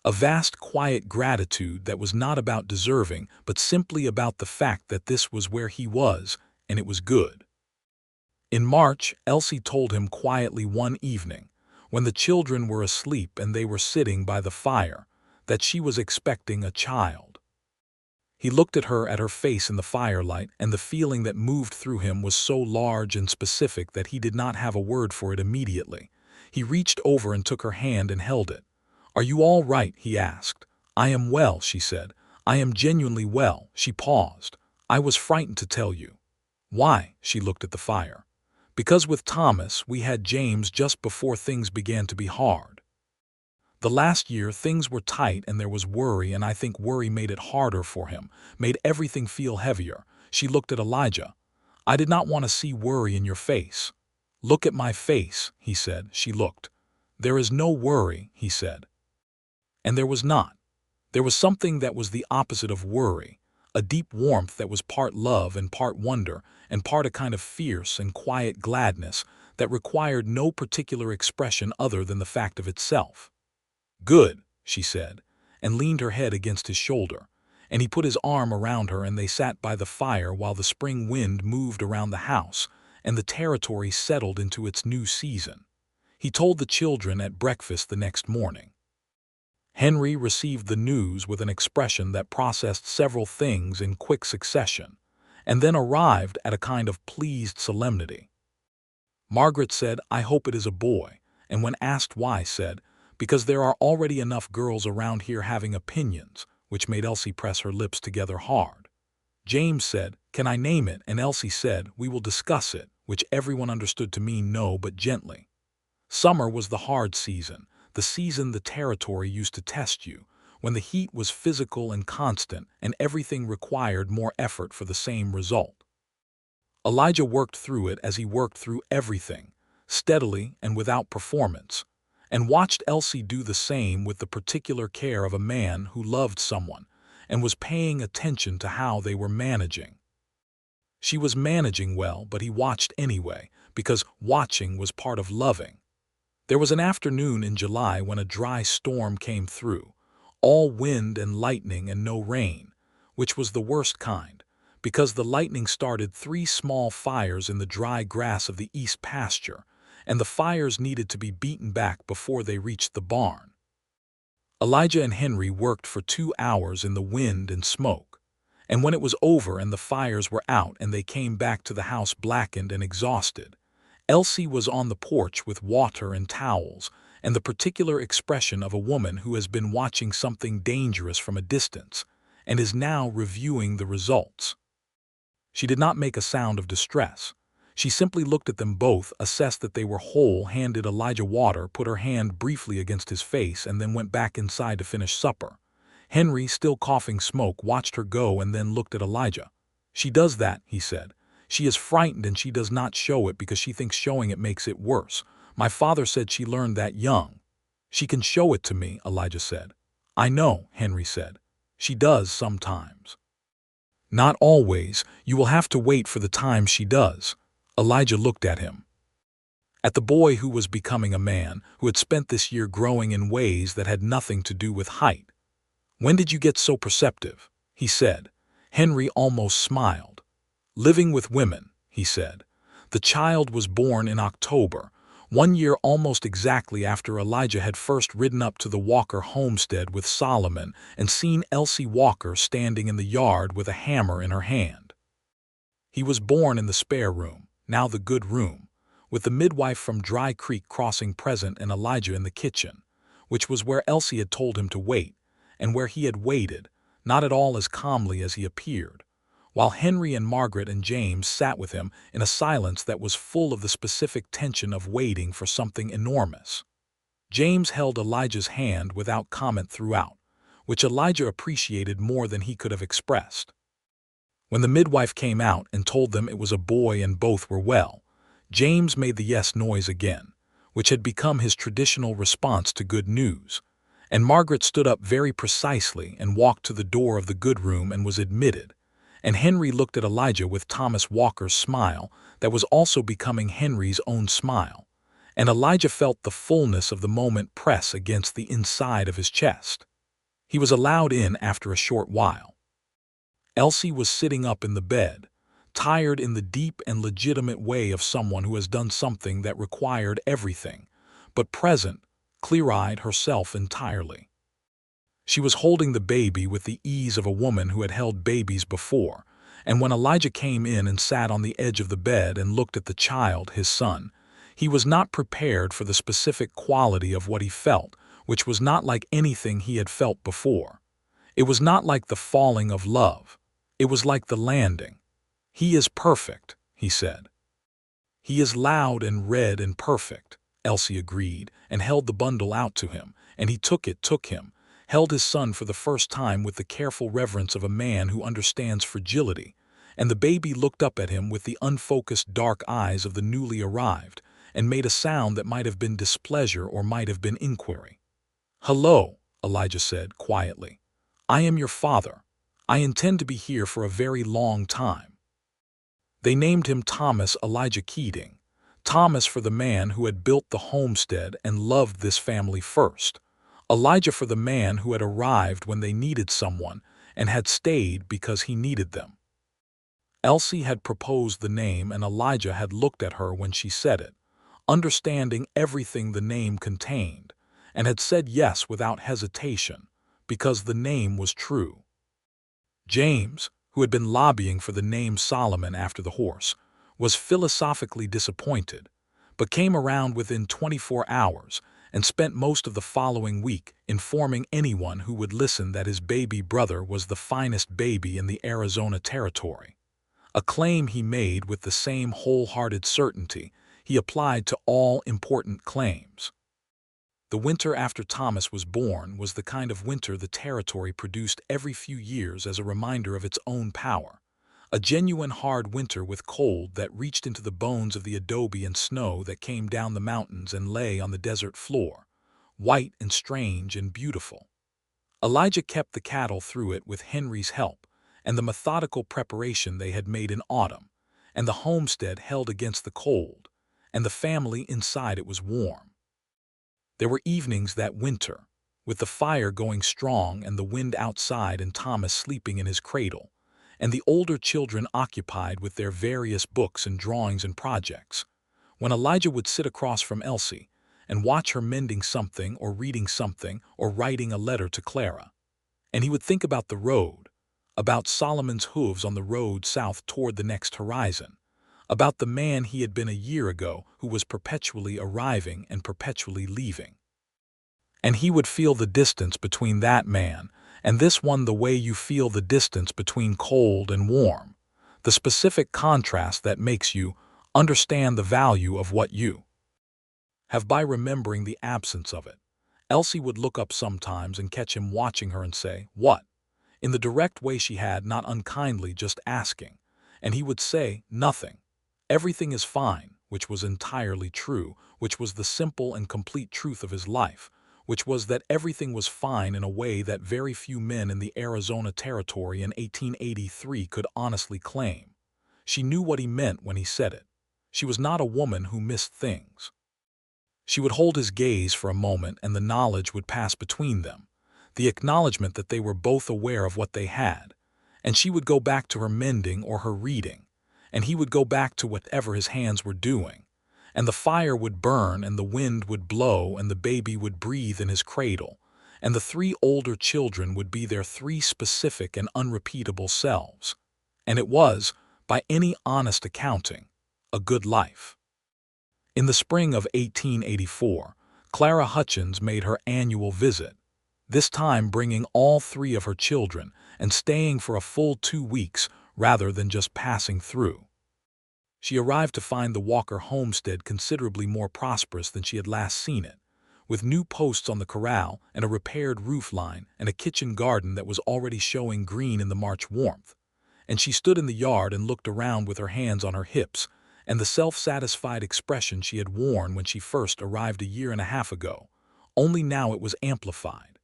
A vast, quiet gratitude that was not about deserving, but simply about the fact that this was where he was, and it was good. In March, Elsie told him quietly one evening, when the children were asleep and they were sitting by the fire, that she was expecting a child. He looked at her face in the firelight, and the feeling that moved through him was so large and specific that he did not have a word for it immediately. He reached over and took her hand and held it. "Are you all right?" he asked. "I am well," she said. "I am genuinely well." She paused. "I was frightened to tell you." "Why?" She looked at the fire. "Because with Thomas we had James just before things began to be hard. The last year things were tight and there was worry, and I think worry made it harder for him, made everything feel heavier." She looked at Elijah. "I did not want to see worry in your face." "Look at my face," he said. She looked. "There is no worry," he said. And there was not. There was something that was the opposite of worry, a deep warmth that was part love and part wonder, and part a kind of fierce and quiet gladness that required no particular expression other than the fact of itself. "Good," she said, and leaned her head against his shoulder, and he put his arm around her and they sat by the fire while the spring wind moved around the house and the territory settled into its new season. He told the children at breakfast the next morning. Henry received the news with an expression that processed several things in quick succession, and then arrived at a kind of pleased solemnity. Margaret said, "I hope it is a boy," and when asked why said, "Because there are already enough girls around here having opinions," which made Elsie press her lips together hard. James said, "Can I name it?" and Elsie said, "We will discuss it," which everyone understood to mean no, but gently. Summer was the hard season, the season the territory used to test you, when the heat was physical and constant and everything required more effort for the same result. Elijah worked through it as he worked through everything, steadily and without performance, and watched Elsie do the same with the particular care of a man who loved someone and was paying attention to how they were managing. She was managing well, but he watched anyway, because watching was part of loving. There was an afternoon in July when a dry storm came through, all wind and lightning and no rain, which was the worst kind, because the lightning started 3 small fires in the dry grass of the east pasture, and the fires needed to be beaten back before they reached the barn. Elijah and Henry worked for 2 hours in the wind and smoke, and when it was over and the fires were out and they came back to the house blackened and exhausted, Elsie was on the porch with water and towels and the particular expression of a woman who has been watching something dangerous from a distance and is now reviewing the results. She did not make a sound of distress. She simply looked at them both, assessed that they were whole, handed Elijah water, put her hand briefly against his face, and then went back inside to finish supper. Henry, still coughing smoke, watched her go and then looked at Elijah. "She does that," he said. "She is frightened and she does not show it because she thinks showing it makes it worse. My father said she learned that young." "She can show it to me," Elijah said. "I know," Henry said. "She does sometimes." "Not always. You will have to wait for the time she does." Elijah looked at him. At the boy who was becoming a man, who had spent this year growing in ways that had nothing to do with height. "When did you get so perceptive?" he said. Henry almost smiled. "Living with women," he said. "The child was born in October, 1 year almost exactly after Elijah had first ridden up to the Walker homestead with Solomon and seen Elsie Walker standing in the yard with a hammer in her hand. He was born in the spare room, now the good room, with the midwife from Dry Creek Crossing present and Elijah in the kitchen, which was where Elsie had told him to wait, and where he had waited, not at all as calmly as he appeared, while Henry and Margaret and James sat with him in a silence that was full of the specific tension of waiting for something enormous. James held Elijah's hand without comment throughout, which Elijah appreciated more than he could have expressed. When the midwife came out and told them it was a boy and both were well, James made the yes noise again, which had become his traditional response to good news, and Margaret stood up very precisely and walked to the door of the good room and was admitted, and Henry looked at Elijah with Thomas Walker's smile that was also becoming Henry's own smile, and Elijah felt the fullness of the moment press against the inside of his chest. He was allowed in after a short while. Elsie was sitting up in the bed, tired in the deep and legitimate way of someone who has done something that required everything, but present, clear-eyed herself entirely. She was holding the baby with the ease of a woman who had held babies before, and when Elijah came in and sat on the edge of the bed and looked at the child, his son, he was not prepared for the specific quality of what he felt, which was not like anything he had felt before. It was not like the falling of love. It was like the landing. "He is perfect," he said. "He is loud and red and perfect," Elsie agreed, and held the bundle out to him, and he took him, held his son for the first time with the careful reverence of a man who understands fragility, and the baby looked up at him with the unfocused dark eyes of the newly arrived, and made a sound that might have been displeasure or might have been inquiry. "Hello," Elijah said quietly. "I am your father. I intend to be here for a very long time." They named him Thomas Elijah Keating, Thomas for the man who had built the homestead and loved this family first, Elijah for the man who had arrived when they needed someone and had stayed because he needed them. Elsie had proposed the name and Elijah had looked at her when she said it, understanding everything the name contained, and had said yes without hesitation, because the name was true. James, who had been lobbying for the name Solomon after the horse, was philosophically disappointed, but came around within 24 hours and spent most of the following week informing anyone who would listen that his baby brother was the finest baby in the Arizona territory, a claim he made with the same wholehearted certainty he applied to all important claims. The winter after Thomas was born was the kind of winter the territory produced every few years as a reminder of its own power, a genuine hard winter with cold that reached into the bones of the adobe and snow that came down the mountains and lay on the desert floor, white and strange and beautiful. Elijah kept the cattle through it with Henry's help and the methodical preparation they had made in autumn, and the homestead held against the cold, and the family inside it was warm. There were evenings that winter, with the fire going strong and the wind outside and Thomas sleeping in his cradle, and the older children occupied with their various books and drawings and projects, when Elijah would sit across from Elsie and watch her mending something or reading something or writing a letter to Clara, and he would think about the road, about Solomon's hooves on the road south toward the next horizon, about the man he had been a year ago who was perpetually arriving and perpetually leaving. And he would feel the distance between that man and this one the way you feel the distance between cold and warm, the specific contrast that makes you understand the value of what you have by remembering the absence of it. Elsie would look up sometimes and catch him watching her and say, "What?" in the direct way she had, not unkindly, just asking. And he would say, "Nothing. Everything is fine," which was entirely true, which was the simple and complete truth of his life, which was that everything was fine in a way that very few men in the Arizona Territory in 1883 could honestly claim. She knew what he meant when he said it. She was not a woman who missed things. She would hold his gaze for a moment and the knowledge would pass between them, the acknowledgement that they were both aware of what they had, and she would go back to her mending or her reading, and he would go back to whatever his hands were doing, and the fire would burn and the wind would blow and the baby would breathe in his cradle, and the three older children would be their three specific and unrepeatable selves. And it was, by any honest accounting, a good life. In the spring of 1884, Clara Hutchins made her annual visit, this time bringing all three of her children and staying for a full 2 weeks rather than just passing through. She arrived to find the Walker homestead considerably more prosperous than she had last seen it, with new posts on the corral and a repaired roof line and a kitchen garden that was already showing green in the March warmth. And she stood in the yard and looked around with her hands on her hips, and the self-satisfied expression she had worn when she first arrived a year and a half ago, only now it was amplified.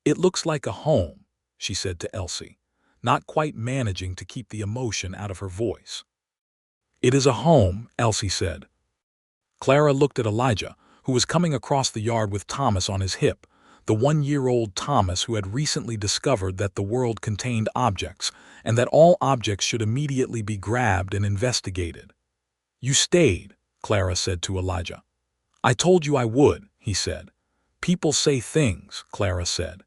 "It looks like a home," she said to Elsie, not quite managing to keep the emotion out of her voice. "It is a home," Elsie said. Clara looked at Elijah, who was coming across the yard with Thomas on his hip, the 1-year-old Thomas who had recently discovered that the world contained objects and that all objects should immediately be grabbed and investigated. "You stayed," Clara said to Elijah. "I told you I would," he said. "People say things," Clara said.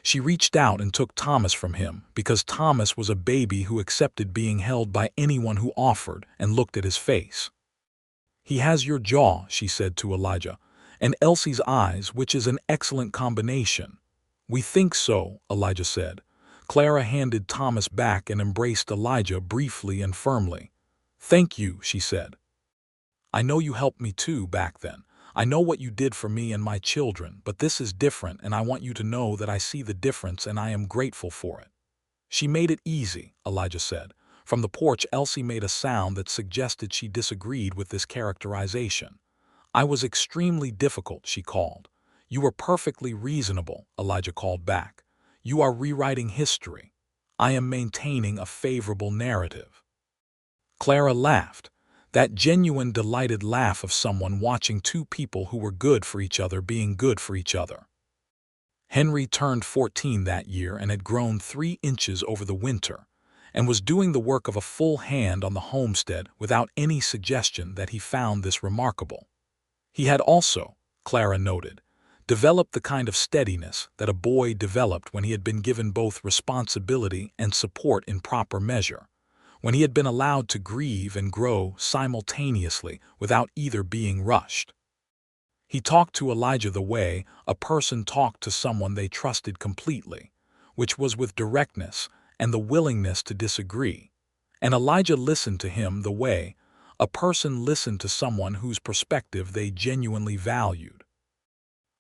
She reached out and took Thomas from him because Thomas was a baby who accepted being held by anyone who offered and looked at his face. "He has your jaw," she said to Elijah, "and Elsie's eyes, which is an excellent combination." "We think so," Elijah said. Clara handed Thomas back and embraced Elijah briefly and firmly. "Thank you," she said. "I know you helped me too back then. I know what you did for me and my children, but this is different and I want you to know that I see the difference and I am grateful for it." "She made it easy," Elijah said. From the porch, Elsie made a sound that suggested she disagreed with this characterization. "I was extremely difficult," she called. "You were perfectly reasonable," Elijah called back. "You are rewriting history. I am maintaining a favorable narrative." Clara laughed, that genuine, delighted laugh of someone watching two people who were good for each other being good for each other. Henry turned 14 that year and had grown 3 inches over the winter, and was doing the work of a full hand on the homestead without any suggestion that he found this remarkable. He had also, Clara noted, developed the kind of steadiness that a boy developed when he had been given both responsibility and support in proper measure, when he had been allowed to grieve and grow simultaneously without either being rushed. He talked to Elijah the way a person talked to someone they trusted completely, which was with directness and the willingness to disagree, and Elijah listened to him the way a person listened to someone whose perspective they genuinely valued.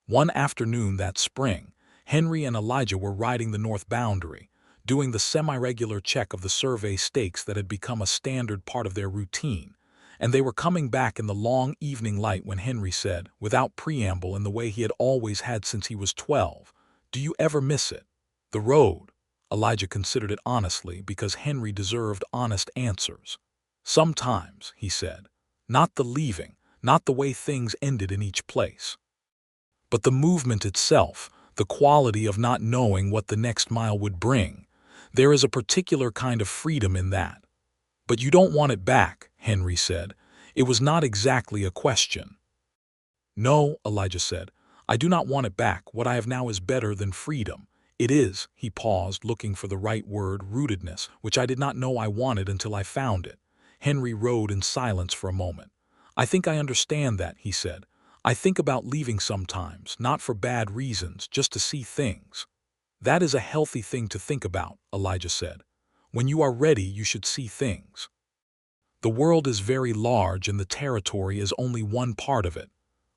One afternoon that spring, Henry and Elijah were riding the north boundary, doing the semi-regular check of the survey stakes that had become a standard part of their routine, and they were coming back in the long evening light when Henry said, without preamble in the way he had always had since he was 12, "Do you ever miss it?" "The road." Elijah considered it honestly because Henry deserved honest answers. "Sometimes," he said. "Not the leaving, not the way things ended in each place, but the movement itself, the quality of not knowing what the next mile would bring, There is a particular kind of freedom in that. But you don't want it back, Henry said. It was not exactly a question. No, Elijah said. I do not want it back. What I have now is better than freedom. It is, he paused, looking for the right word, rootedness, which I did not know I wanted until I found it. Henry rode in silence for a moment. I think I understand that, he said. I think about leaving sometimes, not for bad reasons, just to see things. That is a healthy thing to think about, Elijah said. When you are ready, you should see things. The world is very large and the territory is only one part of it.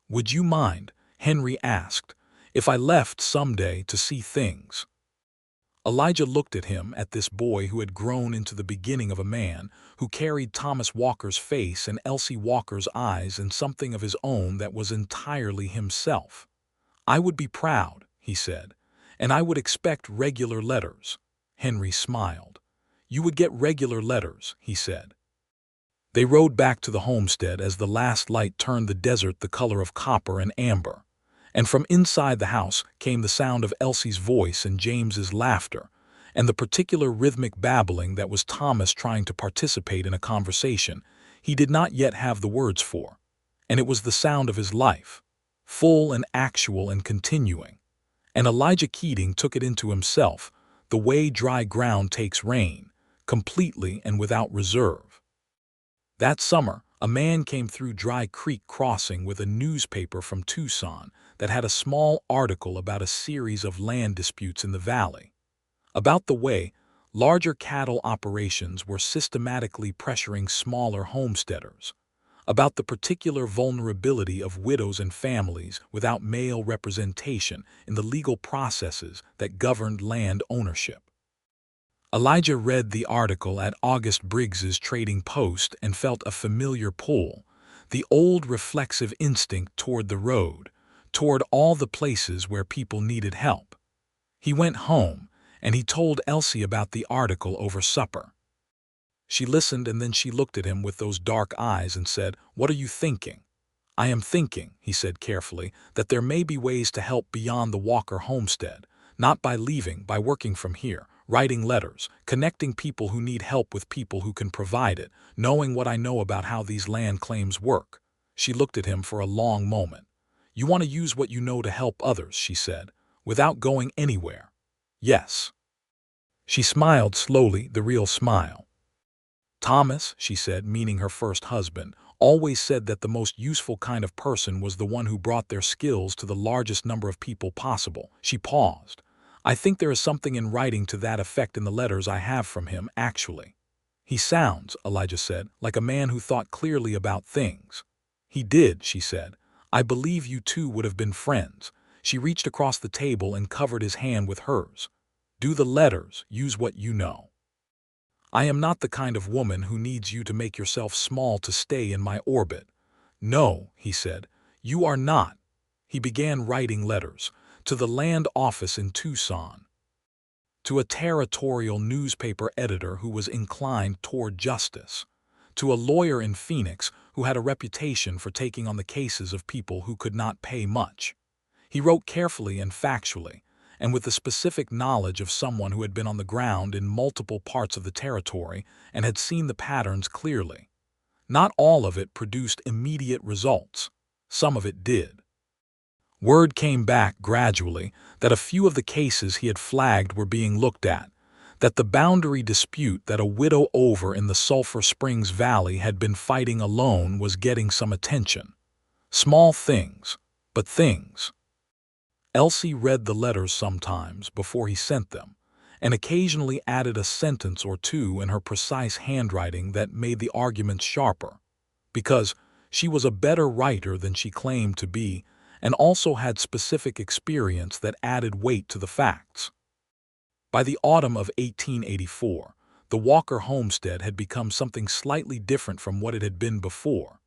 Would you mind, Henry asked, if I left someday to see things? Elijah looked at him, at this boy who had grown into the beginning of a man, who carried Thomas Walker's face and Elsie Walker's eyes and something of his own that was entirely himself. I would be proud, he said, and I would expect regular letters. Henry smiled. You would get regular letters, he said. They rode back to the homestead as the last light turned the desert the color of copper and amber. And from inside the house came the sound of Elsie's voice and James's laughter, and the particular rhythmic babbling that was Thomas trying to participate in a conversation he did not yet have the words for. And it was the sound of his life, full and actual and continuing. And Elijah Keating took it into himself, the way dry ground takes rain, completely and without reserve. That summer, a man came through Dry Creek Crossing with a newspaper from Tucson that had a small article about a series of land disputes in the valley, about the way larger cattle operations were systematically pressuring smaller homesteaders, about the particular vulnerability of widows and families without male representation in the legal processes that governed land ownership. Elijah read the article at August Briggs's Trading Post and felt a familiar pull, the old reflexive instinct toward the road, toward all the places where people needed help. He went home, and he told Elsie about the article over supper. She listened, and then she looked at him with those dark eyes and said, "What are you thinking?" "I am thinking," he said carefully, "that there may be ways to help beyond the Walker homestead, not by leaving, by working from here, writing letters, connecting people who need help with people who can provide it, knowing what I know about how these land claims work." She looked at him for a long moment. "You want to use what you know to help others," she said, "without going anywhere." "Yes." She smiled slowly, the real smile. "Thomas," she said, meaning her first husband, always said that the most useful kind of person was the one who brought their skills to the largest number of people possible. She paused. "I think there is something in writing to that effect in the letters I have from him, actually." "He sounds," Elijah said, "like a man who thought clearly about things." "He did," she said. "I believe you two would have been friends." She reached across the table and covered his hand with hers. "Do the letters, use what you know. I am not the kind of woman who needs you to make yourself small to stay in my orbit." "No," he said, "you are not." He began writing letters to the land office in Tucson, to a territorial newspaper editor who was inclined toward justice, to a lawyer in Phoenix who had a reputation for taking on the cases of people who could not pay much. He wrote carefully and factually, and with the specific knowledge of someone who had been on the ground in multiple parts of the territory and had seen the patterns clearly. Not all of it produced immediate results. Some of it did. Word came back gradually that a few of the cases he had flagged were being looked at, that the boundary dispute that a widow over in the Sulphur Springs Valley had been fighting alone was getting some attention. Small things, but things. Elsie read the letters sometimes before he sent them, and occasionally added a sentence or two in her precise handwriting that made the arguments sharper, because she was a better writer than she claimed to be, and also had specific experience that added weight to the facts. By the autumn of 1884, the Walker homestead had become something slightly different from what it had been before.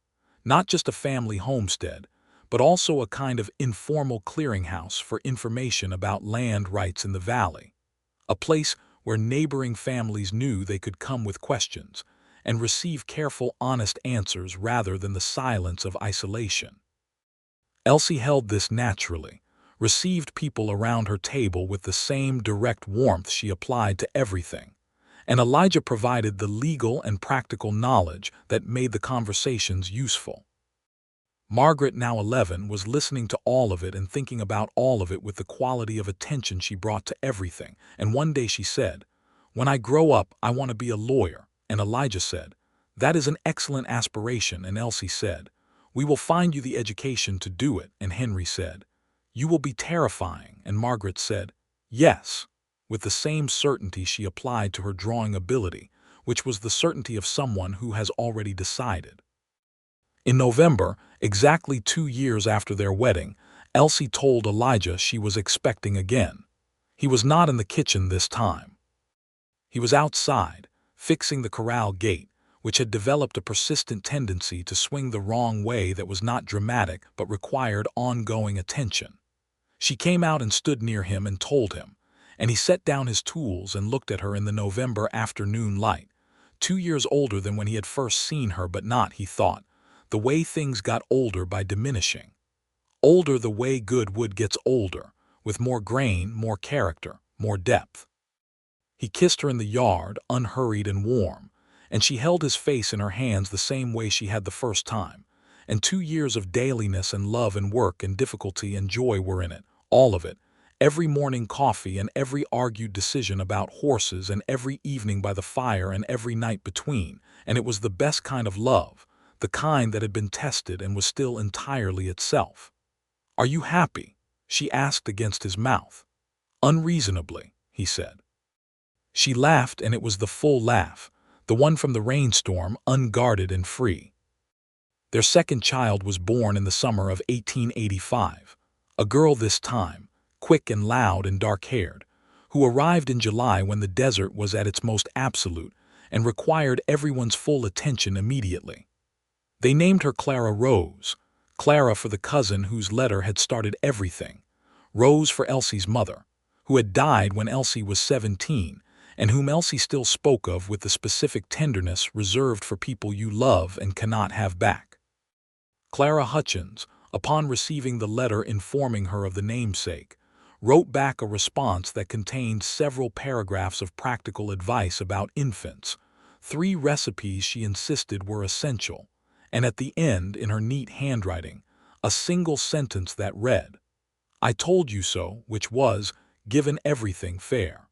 Not just a family homestead, but also a kind of informal clearinghouse for information about land rights in the valley, a place where neighboring families knew they could come with questions and receive careful, honest answers rather than the silence of isolation. Elsie held this naturally, received people around her table with the same direct warmth she applied to everything, and Elijah provided the legal and practical knowledge that made the conversations useful. Margaret, now 11, was listening to all of it and thinking about all of it with the quality of attention she brought to everything, and one day she said, "When I grow up, I want to be a lawyer," and Elijah said, "That is an excellent aspiration," and Elsie said, "We will find you the education to do it," and Henry said, "You will be terrifying," and Margaret said, "Yes," with the same certainty she applied to her drawing ability, which was the certainty of someone who has already decided. In November, exactly 2 years after their wedding, Elsie told Elijah she was expecting again. He was not in the kitchen this time. He was outside, fixing the corral gate, which had developed a persistent tendency to swing the wrong way that was not dramatic but required ongoing attention. She came out and stood near him and told him, and he set down his tools and looked at her in the November afternoon light. 2 years older than when he had first seen her, but not, he thought, the way things got older by diminishing. Older the way good wood gets older, with more grain, more character, more depth. He kissed her in the yard, unhurried and warm, and she held his face in her hands the same way she had the first time. And 2 years of dailiness and love and work and difficulty and joy were in it, all of it. Every morning coffee and every argued decision about horses and every evening by the fire and every night between, and it was the best kind of love, the kind that had been tested and was still entirely itself. "Are you happy?" she asked against his mouth. "Unreasonably," he said. She laughed, and it was the full laugh, the one from the rainstorm, unguarded and free. Their second child was born in the summer of 1885, a girl this time, quick and loud and dark-haired, who arrived in July when the desert was at its most absolute and required everyone's full attention immediately. They named her Clara Rose, Clara for the cousin whose letter had started everything, Rose for Elsie's mother, who had died when Elsie was 17, and whom Elsie still spoke of with the specific tenderness reserved for people you love and cannot have back. Clara Hutchins, upon receiving the letter informing her of the namesake, wrote back a response that contained several paragraphs of practical advice about infants, 3 recipes she insisted were essential, and at the end, in her neat handwriting, a single sentence that read, "I told you so," which was, given everything, fair.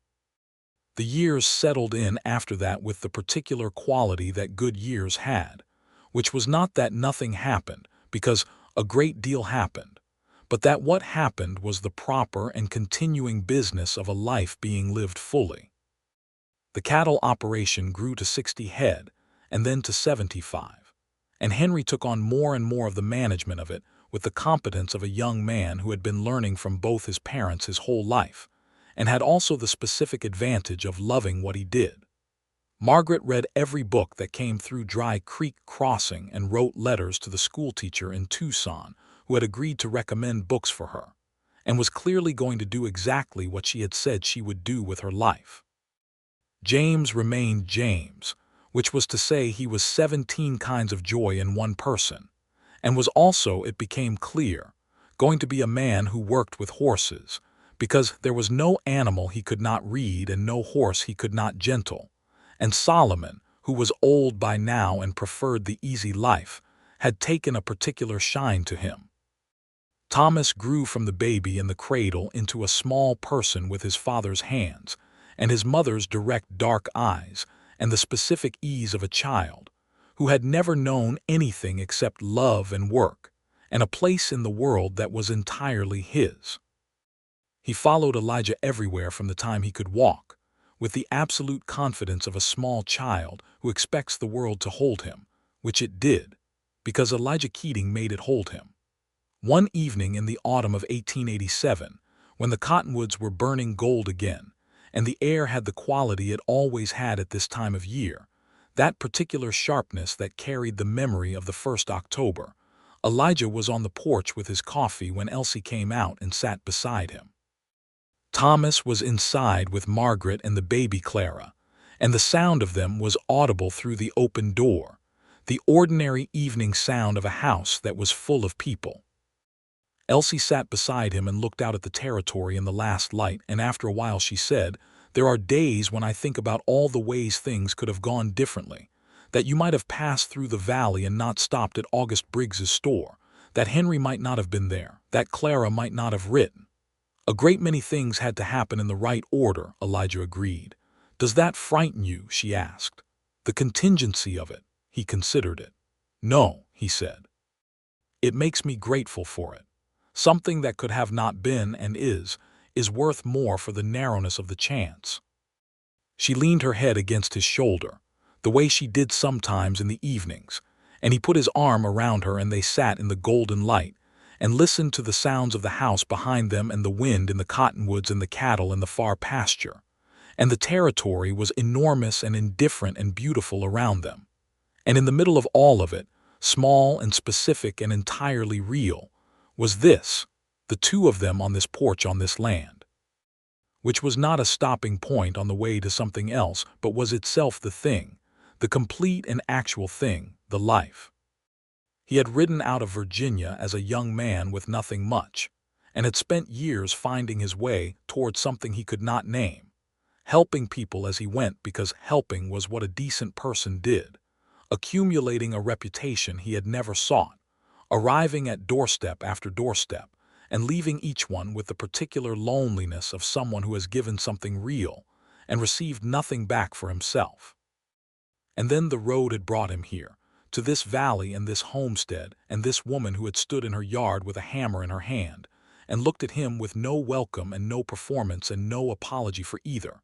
The years settled in after that with the particular quality that good years had, which was not that nothing happened, because a great deal happened, but that what happened was the proper and continuing business of a life being lived fully. The cattle operation grew to 60 head, and then to 75. And Henry took on more and more of the management of it with the competence of a young man who had been learning from both his parents his whole life, and had also the specific advantage of loving what he did. Margaret read every book that came through Dry Creek Crossing and wrote letters to the schoolteacher in Tucson who had agreed to recommend books for her, and was clearly going to do exactly what she had said she would do with her life. James remained James, which was to say he was 17 kinds of joy in one person, and was also, it became clear, going to be a man who worked with horses, because there was no animal he could not read and no horse he could not gentle, and Solomon, who was old by now and preferred the easy life, had taken a particular shine to him. Thomas grew from the baby in the cradle into a small person with his father's hands, and his mother's direct dark eyes, and the specific ease of a child, who had never known anything except love and work, and a place in the world that was entirely his. He followed Elijah everywhere from the time he could walk, with the absolute confidence of a small child who expects the world to hold him, which it did, because Elijah Keating made it hold him. One evening in the autumn of 1887, when the cottonwoods were burning gold again, and the air had the quality it always had at this time of year, that particular sharpness that carried the memory of the first October, Elijah was on the porch with his coffee when Elsie came out and sat beside him. Thomas was inside with Margaret and the baby Clara, and the sound of them was audible through the open door, the ordinary evening sound of a house that was full of people. Elsie sat beside him and looked out at the territory in the last light, and after a while she said, "There are days when I think about all the ways things could have gone differently. That you might have passed through the valley and not stopped at August Briggs's store. That Henry might not have been there. That Clara might not have written." "A great many things had to happen in the right order," Elijah agreed. "Does that frighten you?" she asked. "The contingency of it." He considered it. "No," he said. "It makes me grateful for it. Something that could have not been and is worth more for the narrowness of the chance." She leaned her head against his shoulder, the way she did sometimes in the evenings, and he put his arm around her and they sat in the golden light and listened to the sounds of the house behind them and the wind in the cottonwoods and the cattle in the far pasture. And the territory was enormous and indifferent and beautiful around them. And in the middle of all of it, small and specific and entirely real, was this, the two of them on this porch on this land, which was not a stopping point on the way to something else, but was itself the thing, the complete and actual thing, the life. He had ridden out of Virginia as a young man with nothing much, and had spent years finding his way toward something he could not name, helping people as he went because helping was what a decent person did, accumulating a reputation he had never sought, arriving at doorstep after doorstep, and leaving each one with the particular loneliness of someone who has given something real and received nothing back for himself. And then the road had brought him here, to this valley and this homestead and this woman who had stood in her yard with a hammer in her hand and looked at him with no welcome and no performance and no apology for either.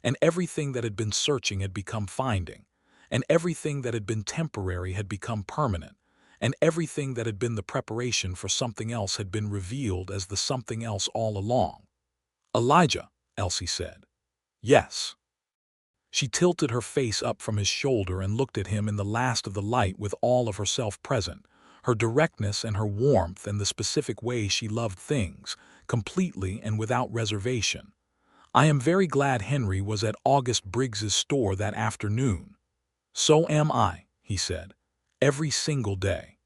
And everything that had been searching had become finding, and everything that had been temporary had become permanent, and everything that had been the preparation for something else had been revealed as the something else all along. "Elijah," Elsie said. "Yes." She tilted her face up from his shoulder and looked at him in the last of the light with all of herself present, her directness and her warmth and the specific way she loved things, completely and without reservation. "I am very glad Henry was at August Briggs's store that afternoon." "So am I," he said, "every single day."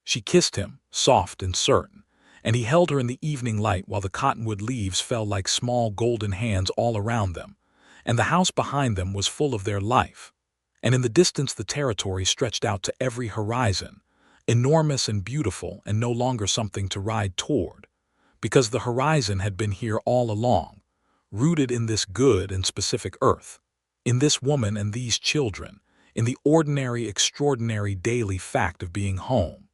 She kissed him, soft and certain, and he held her in the evening light while the cottonwood leaves fell like small golden hands all around them, and the house behind them was full of their life. And in the distance the territory stretched out to every horizon, enormous and beautiful and no longer something to ride toward, because the horizon had been here all along, rooted in this good and specific earth, in this woman and these children, in the ordinary, extraordinary daily fact of being home.